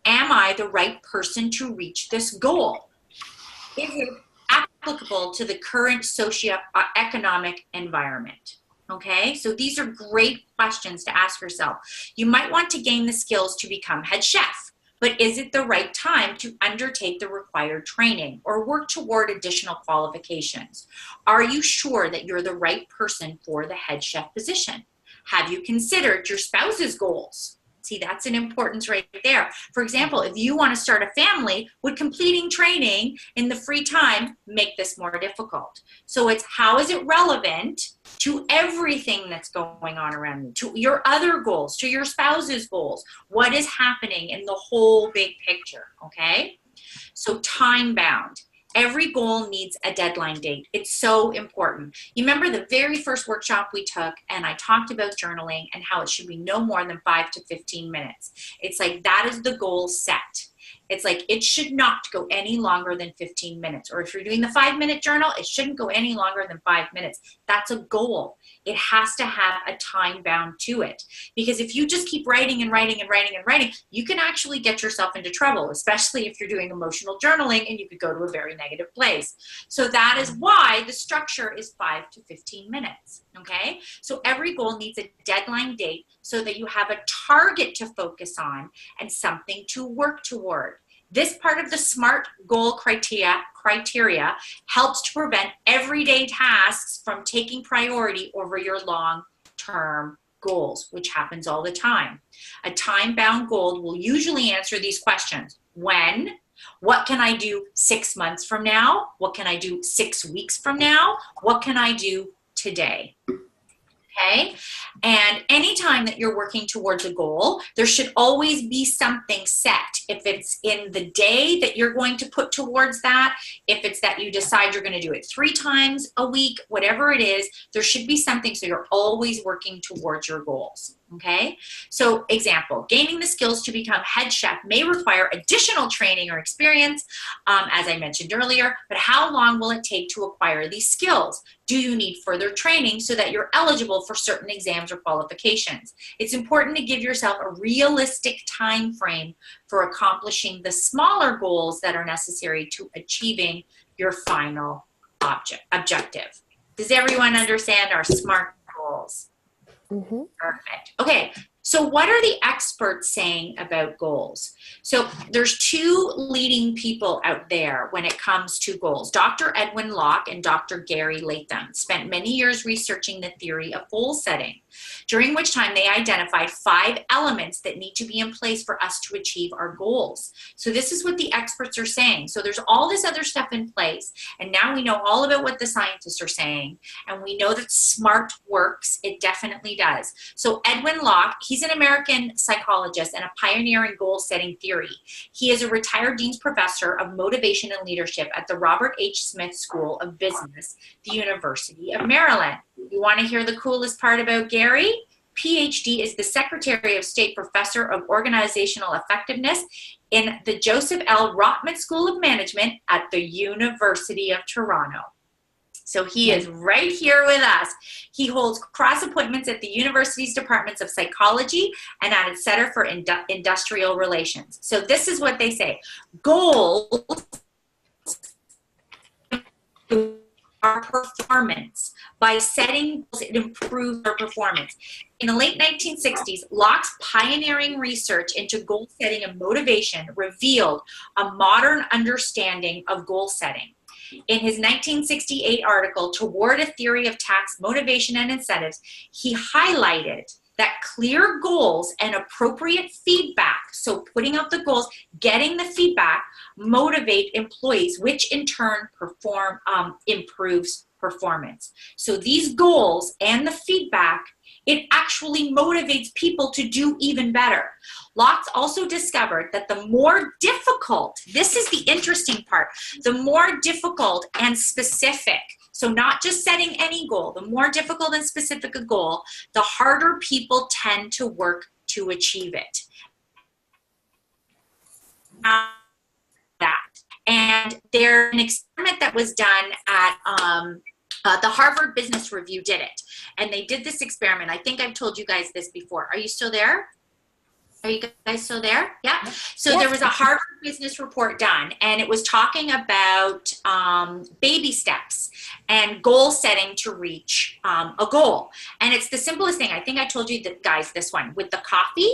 Am I the right person to reach this goal? Is it applicable to the current socioeconomic environment? Okay, so these are great questions to ask yourself. You might want to gain the skills to become head chef, but is it the right time to undertake the required training or work toward additional qualifications? Are you sure that you're the right person for the head chef position? Have you considered your spouse's goals? See, that's an importance right there. For example, if you want to start a family, would completing training in the free time make this more difficult? So it's how is it relevant to everything that's going on around you, to your other goals, to your spouse's goals? What is happening in the whole big picture, okay? So time bound. Every goal needs a deadline date. It's so important. You remember the very first workshop we took, and I talked about journaling and how it should be no more than 5 to 15 minutes. It's like that is the goal set. It's like, it should not go any longer than 15 minutes. Or if you're doing the 5-minute journal, it shouldn't go any longer than 5 minutes. That's a goal. It has to have a time bound to it. Because if you just keep writing and writing and writing and writing, you can actually get yourself into trouble, especially if you're doing emotional journaling, and you could go to a very negative place. So that is why the structure is 5 to 15 minutes. Okay? So every goal needs a deadline date so that you have a target to focus on and something to work toward. This part of the SMART goal criteria helps to prevent everyday tasks from taking priority over your long-term goals, which happens all the time. A time-bound goal will usually answer these questions. When? What can I do 6 months from now? What can I do 6 weeks from now? What can I do today? Okay. And anytime that you're working towards a goal, there should always be something set. If it's in the day that you're going to put towards that, if it's that you decide you're going to do it 3 times a week, whatever it is, there should be something so you're always working towards your goals. Okay. So example, gaining the skills to become head chef may require additional training or experience, as I mentioned earlier, but how long will it take to acquire these skills? Do you need further training so that you're eligible for certain exams or qualifications? It's important to give yourself a realistic time frame for accomplishing the smaller goals that are necessary to achieving your final objective. Does everyone understand our SMART goals? Mm-hmm. Perfect. Okay, so what are the experts saying about goals? So there's 2 leading people out there when it comes to goals. Dr. Edwin Locke and Dr. Gary Latham spent many years researching the theory of goal setting, during which time they identified 5 elements that need to be in place for us to achieve our goals. So this is what the experts are saying. So there's all this other stuff in place, and now we know all about what the scientists are saying, and we know that SMART works. It definitely does. So Edwin Locke, he's an American psychologist and a pioneer in goal-setting theory. He is a retired Dean's Professor of Motivation and Leadership at the Robert H. Smith School of Business, the University of Maryland. You want to hear the coolest part about Gary? PhD is the Secretary of State Professor of Organizational Effectiveness in the Joseph L. Rotman School of Management at the University of Toronto. So he is right here with us. He holds cross appointments at the university's departments of psychology and at its Center for Industrial Relations. So this is what they say. Goals our performance. By setting goals, it improves our performance. In the late 1960s, Locke's pioneering research into goal setting and motivation revealed a modern understanding of goal setting. In his 1968 article, Toward a Theory of Task, Motivation, and Incentives, he highlighted that clear goals and appropriate feedback, so putting out the goals, getting the feedback, motivate employees, which in turn improves performance. So these goals and the feedback, it actually motivates people to do even better. Locke also discovered that the more difficult, this is the interesting part, the more difficult and specific, so not just setting any goal, the more difficult and specific a goal, the harder people tend to work to achieve it. And there's an experiment that was done at the Harvard Business Review did it. And they did this experiment. I think I've told you guys this before. Are you still there? Are you guys still there? Yeah. So there was a Harvard Business Report done, and it was talking about baby steps and goal setting to reach a goal. And it's the simplest thing. I think I told you that, guys, this one with the coffee.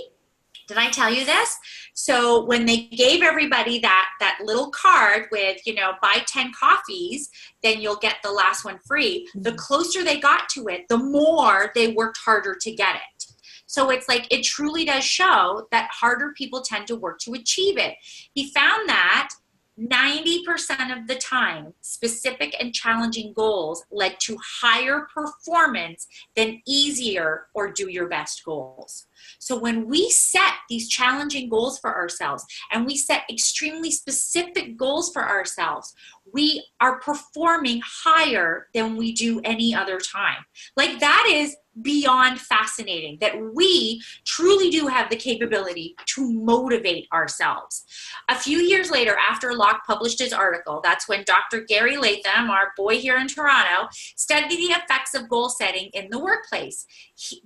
Did I tell you this? So when they gave everybody that little card with, buy 10 coffees, then you'll get the last one free. The closer they got to it, the more they worked harder to get it. So it's like, it truly does show that harder people tend to work to achieve it. He found that 90% of the time, specific and challenging goals led to higher performance than easier or do your best goals. So when we set these challenging goals for ourselves and we set extremely specific goals for ourselves, we are performing higher than we do any other time. Like, that is beyond fascinating that we truly do have the capability to motivate ourselves. A few years later, after Locke published his article, that's when Dr. Gary Latham, our boy here in Toronto, studied the effects of goal setting in the workplace.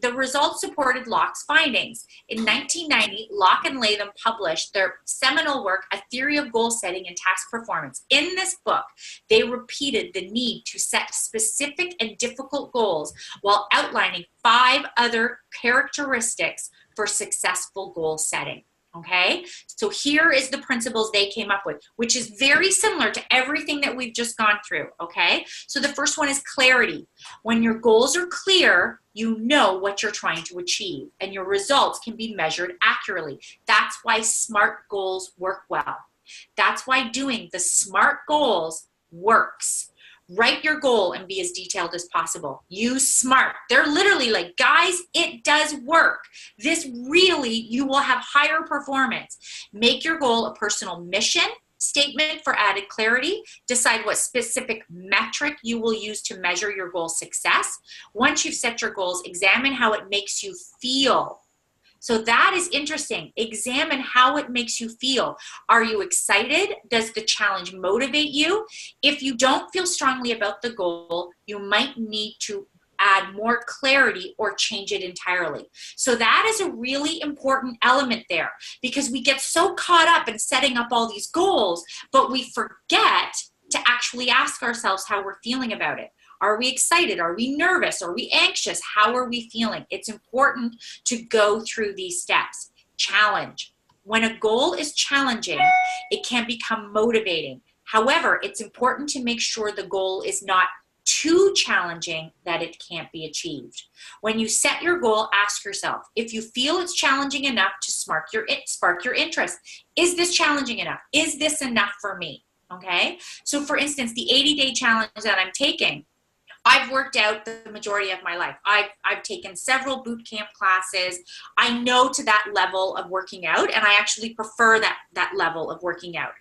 The results supported Locke's findings. In 1990, Locke and Latham published their seminal work, A Theory of Goal Setting and Task Performance. In this book, they repeated the need to set specific and difficult goals while outlining 5 other characteristics for successful goal setting. Okay, so here is the principles they came up with, which is very similar to everything that we've just gone through. Okay, so the first one is clarity. When your goals are clear, you know what you're trying to achieve, and your results can be measured accurately. That's why SMART goals work well. That's why doing the SMART goals works. Write your goal and be as detailed as possible. Use SMART. They're literally like, guys, it does work. This really, you will have higher performance. Make your goal a personal mission statement for added clarity. Decide what specific metric you will use to measure your goal success. Once you've set your goals, examine how it makes you feel. So that is interesting. Examine how it makes you feel. Are you excited? Does the challenge motivate you? If you don't feel strongly about the goal, you might need to add more clarity or change it entirely. So that is a really important element there, because we get so caught up in setting up all these goals, but we forget to actually ask ourselves how we're feeling about it. Are we excited? Are we nervous? Are we anxious? How are we feeling? It's important to go through these steps. Challenge. When a goal is challenging, it can become motivating. However, it's important to make sure the goal is not too challenging that it can't be achieved. When you set your goal, ask yourself, if you feel it's challenging enough to spark your interest, is this challenging enough? Is this enough for me? Okay. So for instance, the 80-day challenge that I'm taking, I've worked out the majority of my life. I've taken several boot camp classes. I know to that level of working out, and I actually prefer that level of working out.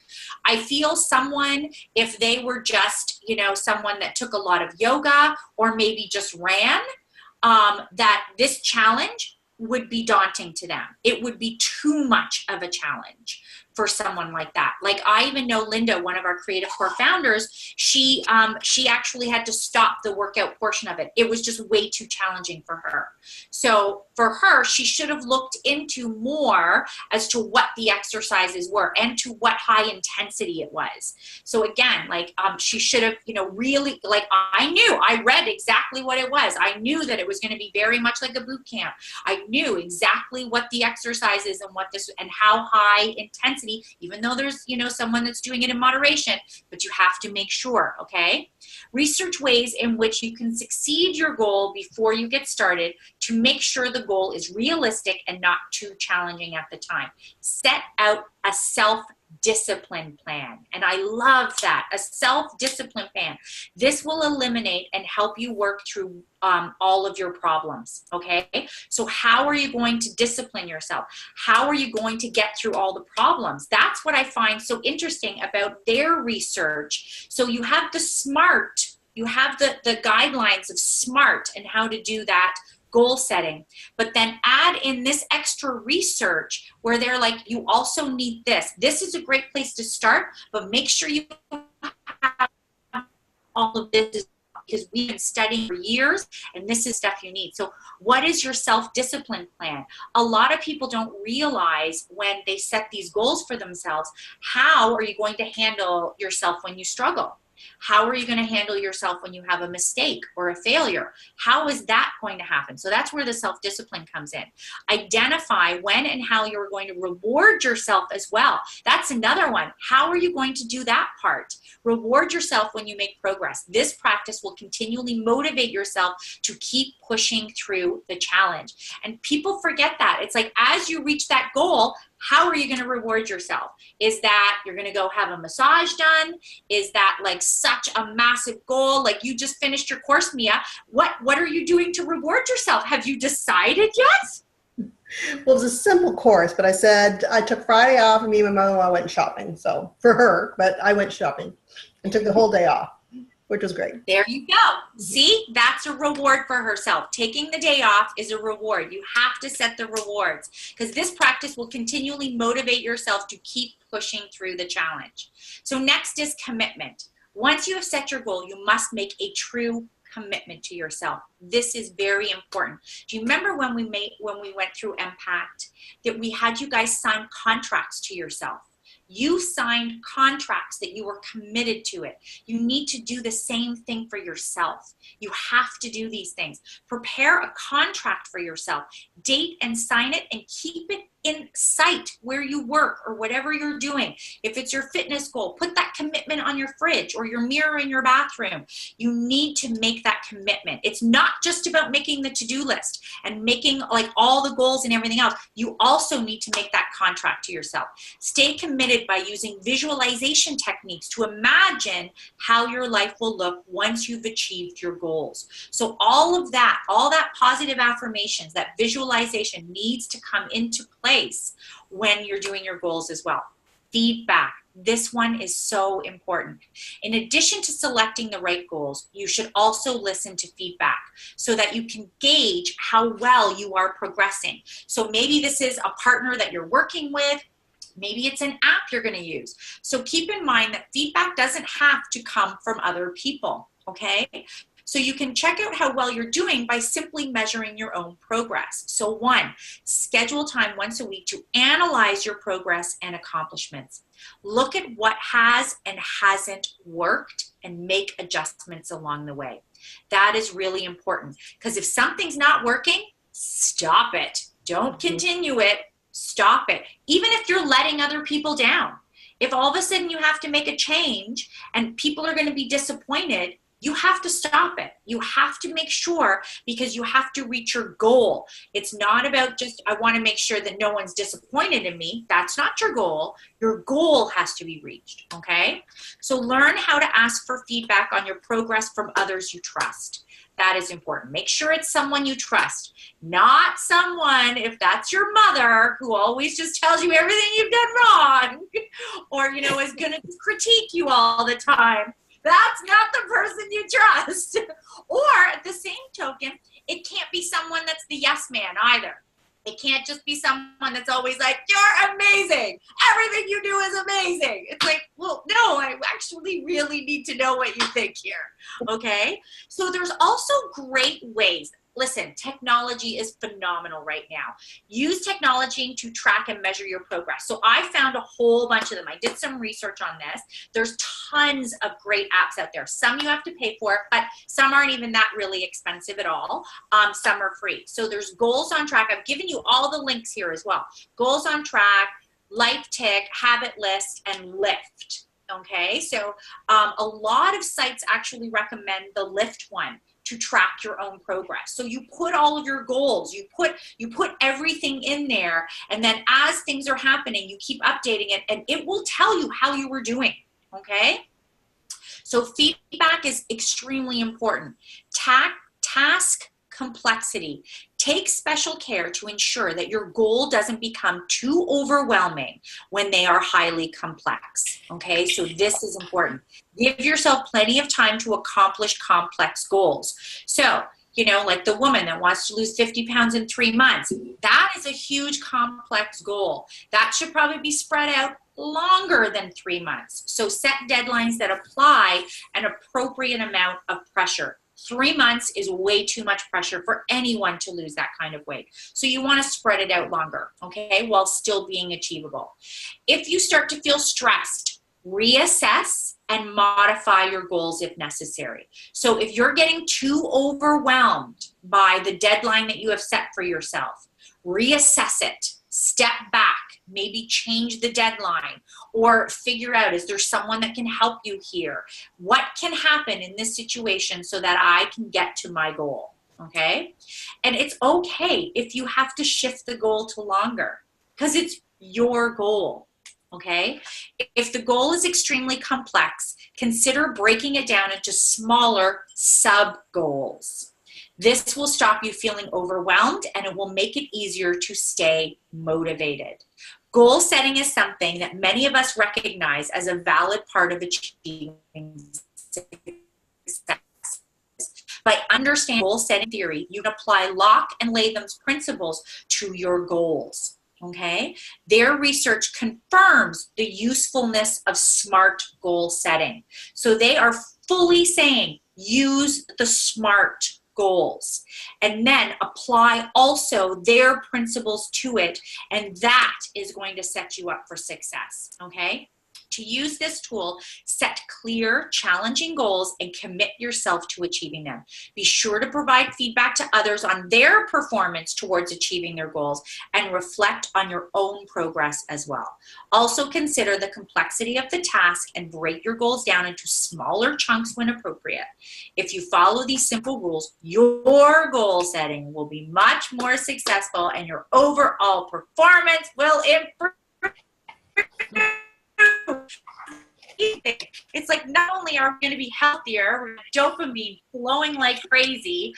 I feel someone, if they were just, someone that took a lot of yoga or maybe just ran, that this challenge would be daunting to them. It would be too much of a challenge for someone like that. Like, I even know Linda, one of our Creative Core founders, she actually had to stop the workout portion of it. It was just way too challenging for her. So for her, she should have looked into more as to what the exercises were and to what high intensity it was. So again, she should have, really, I read exactly what it was. I knew that it was going to be very much like a boot camp. I knew exactly what the exercises and how high intensity, even though there's, someone that's doing it in moderation, but you have to make sure, okay? Research ways in which you can succeed your goal before you get started to make sure the goal is realistic and not too challenging at the time. Set out a self-discipline plan. And I love that, a self-discipline plan. This will eliminate and help you work through all of your problems, okay? So how are you going to discipline yourself? How are you going to get through all the problems? That's what I find so interesting about their research. So you have the SMART, you have the guidelines of SMART and how to do that goal setting, but then add in this extra research where they're like, you also need this. This is a great place to start, but make sure you have all of this, because we've been studying for years and this is stuff you need. So what is your self-discipline plan? A lot of people don't realize when they set these goals for themselves, how are you going to handle yourself when you struggle? How are you going to handle yourself when you have a mistake or a failure? How is that going to happen? So that's where the self-discipline comes in. Identify when and how you're going to reward yourself as well. That's another one. How are you going to do that part? Reward yourself when you make progress. This practice will continually motivate yourself to keep pushing through the challenge. And people forget that. It's like, as you reach that goal, how are you going to reward yourself? Is that you're going to go have a massage done? Is that like such a massive goal? Like, you just finished your course, Mia. What are you doing to reward yourself? Have you decided yet? Well, it was a simple course, but I said I took Friday off and me and my mother-in-law went shopping. So for her, but I went shopping and took the whole day off. which was great. There you go. See, that's a reward for herself. Taking the day off is a reward. You have to set the rewards because this practice will continually motivate yourself to keep pushing through the challenge. So next is commitment. Once you have set your goal, you must make a true commitment to yourself. This is very important. Do you remember when we went through Impact that we had you guys sign contracts to yourself? You signed contracts that you were committed to it. You need to do the same thing for yourself. You have to do these things. Prepare a contract for yourself. Date and sign it and keep it in sight where you work or whatever you're doing. If it's your fitness goal, put that commitment on your fridge or your mirror in your bathroom. You need to make that commitment. It's not just about making the to-do list and making like all the goals and everything else. You also need to make that contract to yourself. Stay committed by using visualization techniques to imagine how your life will look once you've achieved your goals. So all that positive affirmations, that visualization needs to come into place when you're doing your goals as well. Feedback. This one is so important. In addition to selecting the right goals, you should also listen to feedback so that you can gauge how well you are progressing. So maybe this is a partner that you're working with. Maybe it's an app you're going to use. So keep in mind that feedback doesn't have to come from other people, okay? So you can check out how well you're doing by simply measuring your own progress. So 1, schedule time once a week to analyze your progress and accomplishments. Look at what has and hasn't worked and make adjustments along the way. That is really important because if something's not working, stop it. Don't continue it. Stop it. Even if you're letting other people down. If all of a sudden you have to make a change and people are going to be disappointed, you have to stop it. You have to make sure because you have to reach your goal. It's not about just, I want to make sure that no one's disappointed in me. That's not your goal. Your goal has to be reached, okay? So learn how to ask for feedback on your progress from others you trust. That is important. Make sure it's someone you trust, not someone, if that's your mother, who always just tells you everything you've done wrong or, you know, is going to critique you all the time. That's not the person you trust. Or at the same token, it can't be someone that's the yes man either. It can't just be someone that's always like, you're amazing. Everything you do is amazing. It's like, well, no, I actually really need to know what you think here. Okay? So there's also great ways. Listen, technology is phenomenal right now. Use technology to track and measure your progress. So I found a whole bunch of them. I did some research on this. There's tons of great apps out there. Some you have to pay for, but some aren't even that really expensive at all. Some are free. So there's Goals on Track. I've given you all the links here as well. Goals on Track, Life Tick, Habit List, and Lift. Okay, so a lot of sites actually recommend the Lift one to track your own progress. So you put all of your goals, you put everything in there, and then as things are happening, you keep updating it, and it will tell you how you were doing, okay? So feedback is extremely important. Task complexity. Take special care to ensure that your goal doesn't become too overwhelming when they are highly complex, okay? So this is important. Give yourself plenty of time to accomplish complex goals. So, you know, like the woman that wants to lose 50 pounds in 3 months, that is a huge complex goal. That should probably be spread out longer than 3 months. So set deadlines that apply an appropriate amount of pressure. 3 months is way too much pressure for anyone to lose that kind of weight. So you want to spread it out longer, okay, while still being achievable. If you start to feel stressed, reassess and modify your goals if necessary. So if you're getting too overwhelmed by the deadline that you have set for yourself, reassess it, step back, maybe change the deadline, or figure out, is there someone that can help you here? What can happen in this situation so that I can get to my goal, okay? And it's okay if you have to shift the goal to longer because it's your goal, okay? If the goal is extremely complex, consider breaking it down into smaller sub-goals. This will stop you feeling overwhelmed and it will make it easier to stay motivated. Goal setting is something that many of us recognize as a valid part of achieving success. By understanding goal setting theory, you can apply Locke and Latham's principles to your goals. Okay? Their research confirms the usefulness of SMART goal setting. So they are fully saying use the SMART goals and then apply also their principles to it, and that is going to set you up for success. Okay? To use this tool, set clear, challenging goals and commit yourself to achieving them. Be sure to provide feedback to others on their performance towards achieving their goals and reflect on your own progress as well. Also consider the complexity of the task and break your goals down into smaller chunks when appropriate. If you follow these simple rules, your goal setting will be much more successful and your overall performance will improve. It's like not only are we going to be healthier, dopamine flowing like crazy,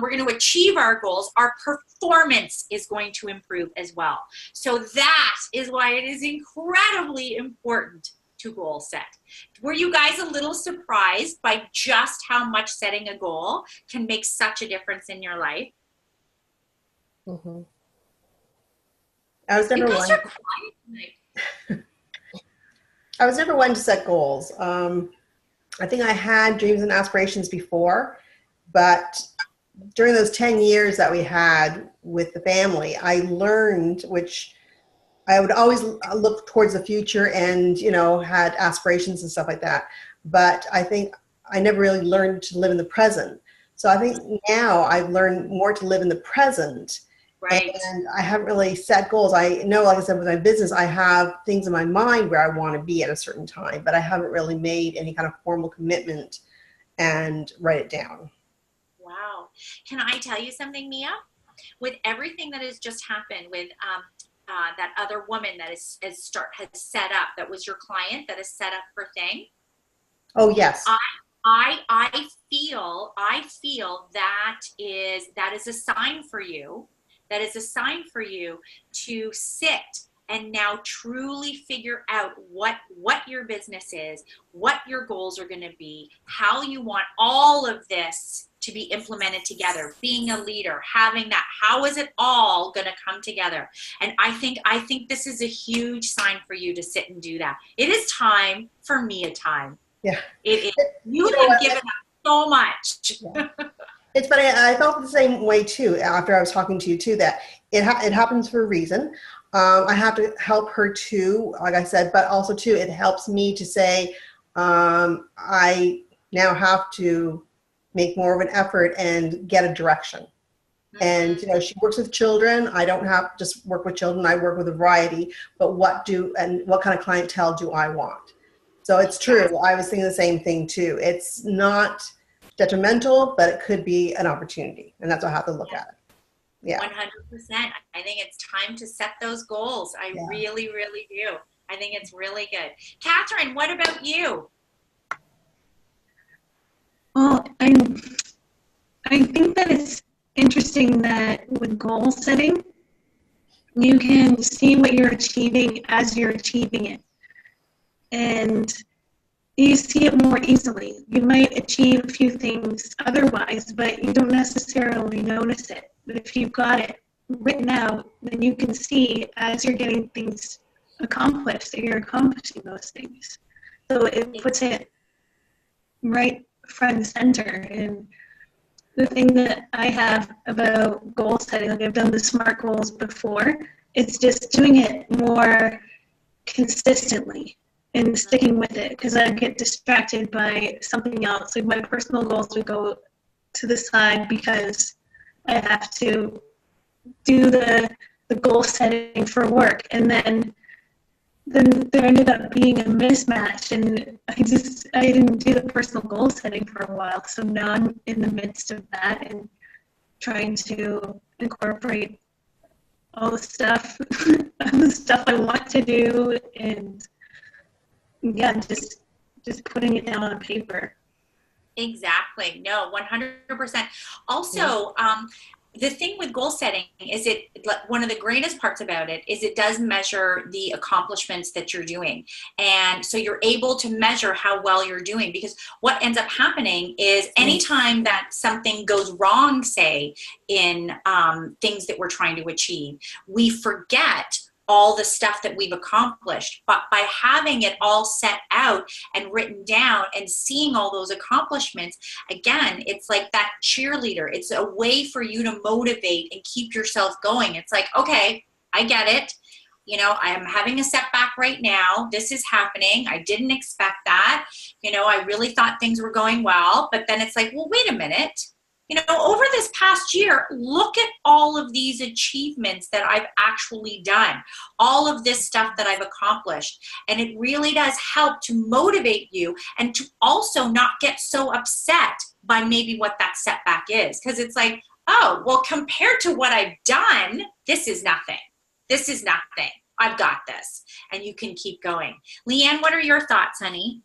we're going to achieve our goals, our performance is going to improve as well. So that is why it is incredibly important to goal set. Were you guys a little surprised by just how much setting a goal can make such a difference in your life? Mm-hmm. I was never You guys one. are quiet tonight. I was never one to set goals. I think I had dreams and aspirations before, but during those 10 years that we had with the family, I learned, which I would always look towards the future and, you know, had aspirations and stuff like that. But I think I never really learned to live in the present. So I think now I've learned more to live in the present. Right. And I haven't really set goals. I know, like I said, with my business, I have things in my mind where I want to be at a certain time, but I haven't really made any kind of formal commitment and write it down. Wow. Can I tell you something, Mia? With everything that has just happened with that other woman that has set up, that was your client that has set up her thing. Oh, yes. I feel that is a sign for you. That is a sign for you to sit and now truly figure out what your business is, what your goals are going to be, how you want all of this to be implemented together, being a leader, having that, how is it all going to come together? And I think this is a huge sign for you to sit and do that. It is time for Mia time. Yeah. It is. You have given up so much. Yeah. It's funny. I felt the same way too after I was talking to you too, that it happens for a reason. I have to help her too, like I said, but also too, it helps me to say, I now have to make more of an effort and get a direction. Mm-hmm. And, you know, she works with children. I don't have to just work with children. I work with a variety, but what kind of clientele do I want? So it's true. I was thinking the same thing too. It's not detrimental, but it could be an opportunity, and that's what I have to look at it. Yeah, 100%. I think it's time to set those goals. I really, really do. I think it's really good. Catherine, what about you? Well, I think that it's interesting that with goal setting, you can see what you're achieving as you're achieving it, and you see it more easily. You might achieve a few things otherwise, but you don't necessarily notice it. But if you've got it written out, then you can see as you're getting things accomplished that you're accomplishing those things. So it puts it right front and center. And the thing that I have about goal setting, like I've done the SMART goals before, it's just doing it more consistently and sticking with it, because I get distracted by something else. Like my personal goals would go to the side because I have to do the goal setting for work, and then there ended up being a mismatch, and I didn't do the personal goal setting for a while. So now I'm in the midst of that and trying to incorporate all the stuff I want to do, and just putting it down on paper. Exactly. No, 100%. Also, the thing with goal setting is one of the greatest parts about it is it does measure the accomplishments that you're doing. And so you're able to measure how well you're doing, because what ends up happening is anytime that something goes wrong, say in things that we're trying to achieve, we forget all the stuff that we've accomplished. But by having it all set out and written down and seeing all those accomplishments, again, it's like that cheerleader. It's a way for you to motivate and keep yourself going. It's like, okay, I get it. You know, I am having a setback right now. This is happening. I didn't expect that. You know, I really thought things were going well, but then it's like, well, wait a minute. You know, over this past year, look at all of these achievements that I've actually done, all of this stuff that I've accomplished. And it really does help to motivate you and to also not get so upset by maybe what that setback is. Because it's like, oh, well, compared to what I've done, this is nothing. This is nothing. I've got this. And you can keep going. Leanne, what are your thoughts, honey?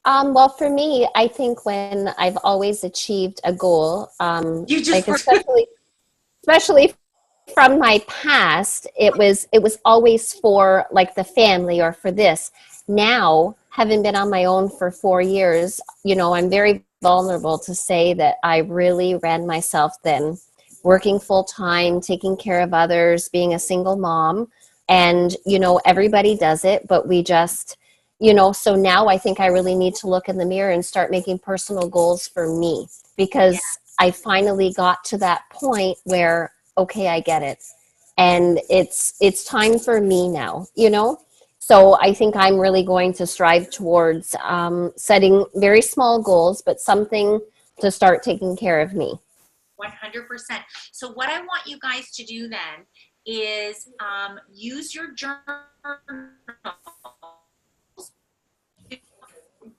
Well, for me, I think when I've always achieved a goal, You just like especially from my past, it was always for like the family or for this. Now, having been on my own for 4 years, you know, I'm very vulnerable to say that I really ran myself thin, working full time, taking care of others, being a single mom. And, you know, everybody does it, but we just, you know, so now I think I really need to look in the mirror and start making personal goals for me, because I finally got to that point where, okay, I get it. And it's time for me now, you know? So I think I'm really going to strive towards setting very small goals, but something to start taking care of me. 100%. So what I want you guys to do then is use your journal to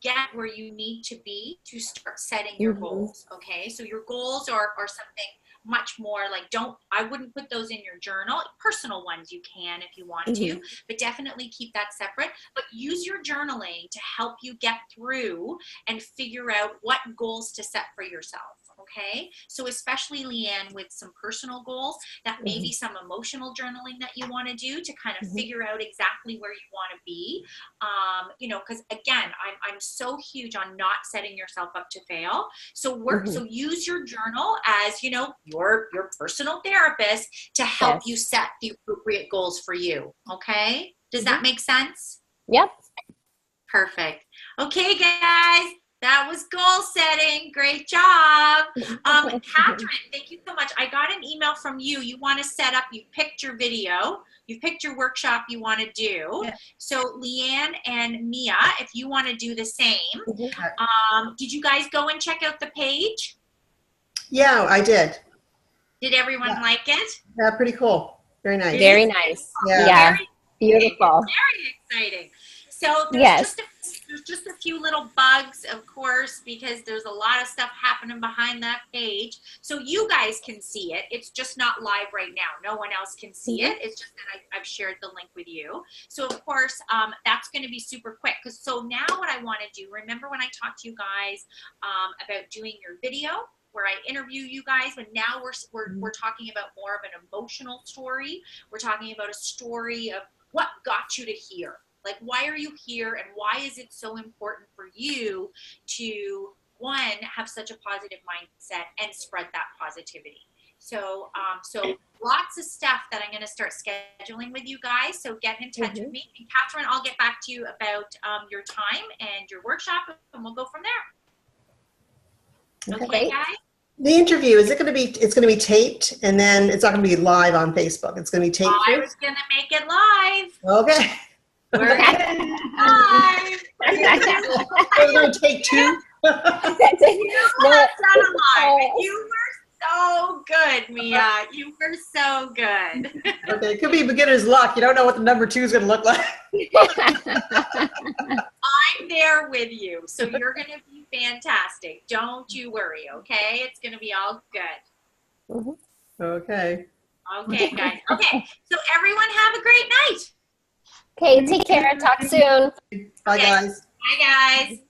get where you need to be to start setting your goals. Okay, so your goals are something much more like, I wouldn't put those in your journal. Personal ones you can if you want to, but definitely keep that separate. But use your journaling to help you get through and figure out what goals to set for yourself. Okay, so especially Leanne, with some personal goals, that may be some emotional journaling that you want to do to kind of figure out exactly where you want to be. You know, because again, I'm so huge on not setting yourself up to fail. So so use your journal as, you know, your personal therapist to help you set the appropriate goals for you. Okay, does that make sense? Yep. Perfect. Okay, guys. That was goal setting. Great job. Catherine, thank you so much. I got an email from you. You want to set up, you picked your video, you picked your workshop you want to do. Yeah. So Leanne and Mia, if you want to do the same, did you guys go and check out the page? Yeah, I did. Did everyone like it? Yeah, pretty cool. Very nice. Very nice. Yeah. Very beautiful. Very exciting. So there's just a few little bugs, of course, because there's a lot of stuff happening behind that page. So you guys can see it. It's just not live right now. No one else can see it. It's just that I've shared the link with you. So of course, that's going to be super quick. So now what I want to do, remember when I talked to you guys about doing your video, where I interview you guys, but now we're talking about more of an emotional story. We're talking about a story of what got you to here. Like, why are you here, and why is it so important for you to, one, have such a positive mindset and spread that positivity? So, so lots of stuff that I'm going to start scheduling with you guys. So get in touch with me. And Catherine, I'll get back to you about your time and your workshop, and we'll go from there. Okay, guys? The interview, is it going to be, it's going to be taped, and then it's not going to be live on Facebook. It's going to be taped. I was going to make it live. Okay. We're live. We're going to take two. You have done live. You were so good, Mia. You were so good. Okay, it could be beginner's luck. You don't know what the number 2 is going to look like. I'm there with you, so you're going to be fantastic. Don't you worry, okay? It's going to be all good. Okay. Okay, guys. Okay, so everyone have a great night. Okay, take care. Talk soon. Bye, guys. Bye, guys.